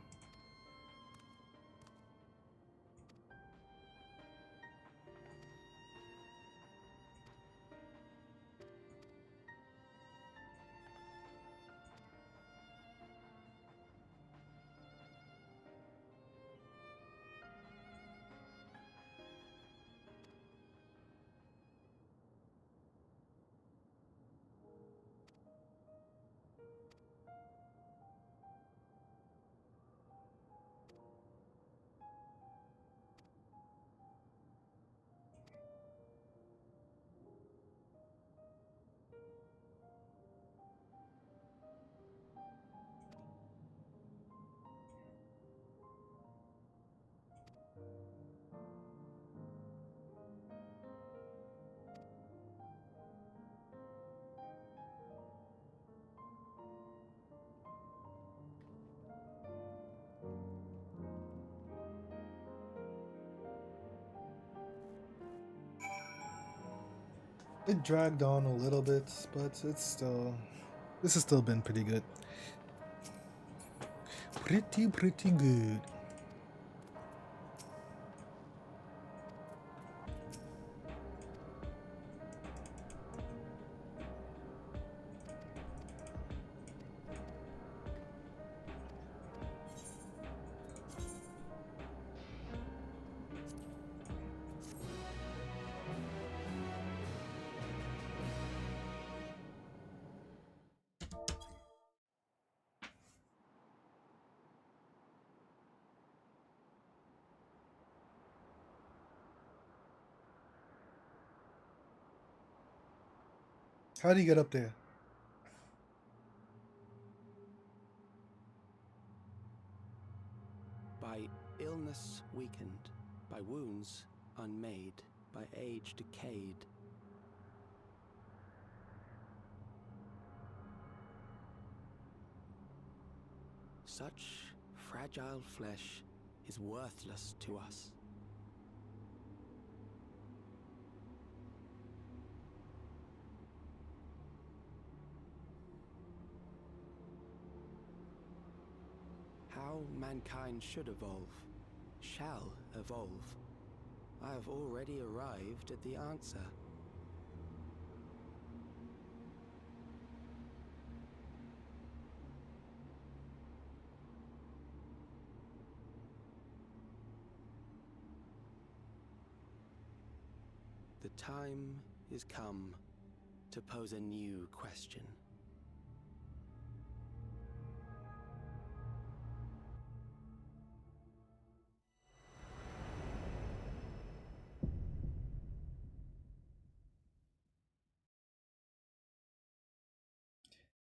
It dragged on a little bit, but this has still been pretty good. Pretty good. How do you get up there? By illness weakened, by wounds unmade, by age decayed. Such fragile flesh is worthless to us. How mankind should evolve, shall evolve. I have already arrived at the answer. The time is come to pose a new question.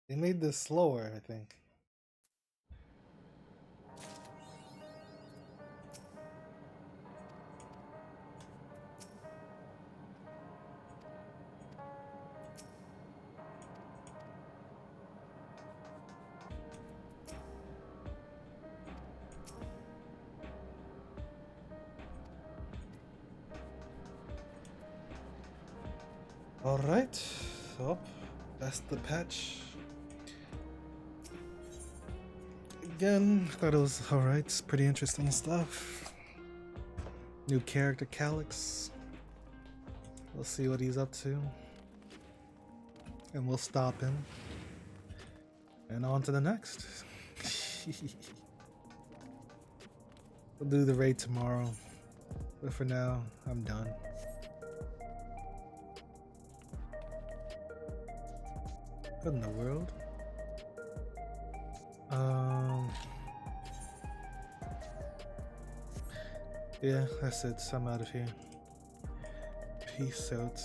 They made this slower, I think. Alright. Oh, that's the patch. Again, thought it was alright. It's pretty interesting stuff. New character, Calyx. We'll see what he's up to. And we'll stop him. And on to the next. We'll do the raid tomorrow. But for now, I'm done. What in the world? Yeah, that's it. I'm out of here. Peace out.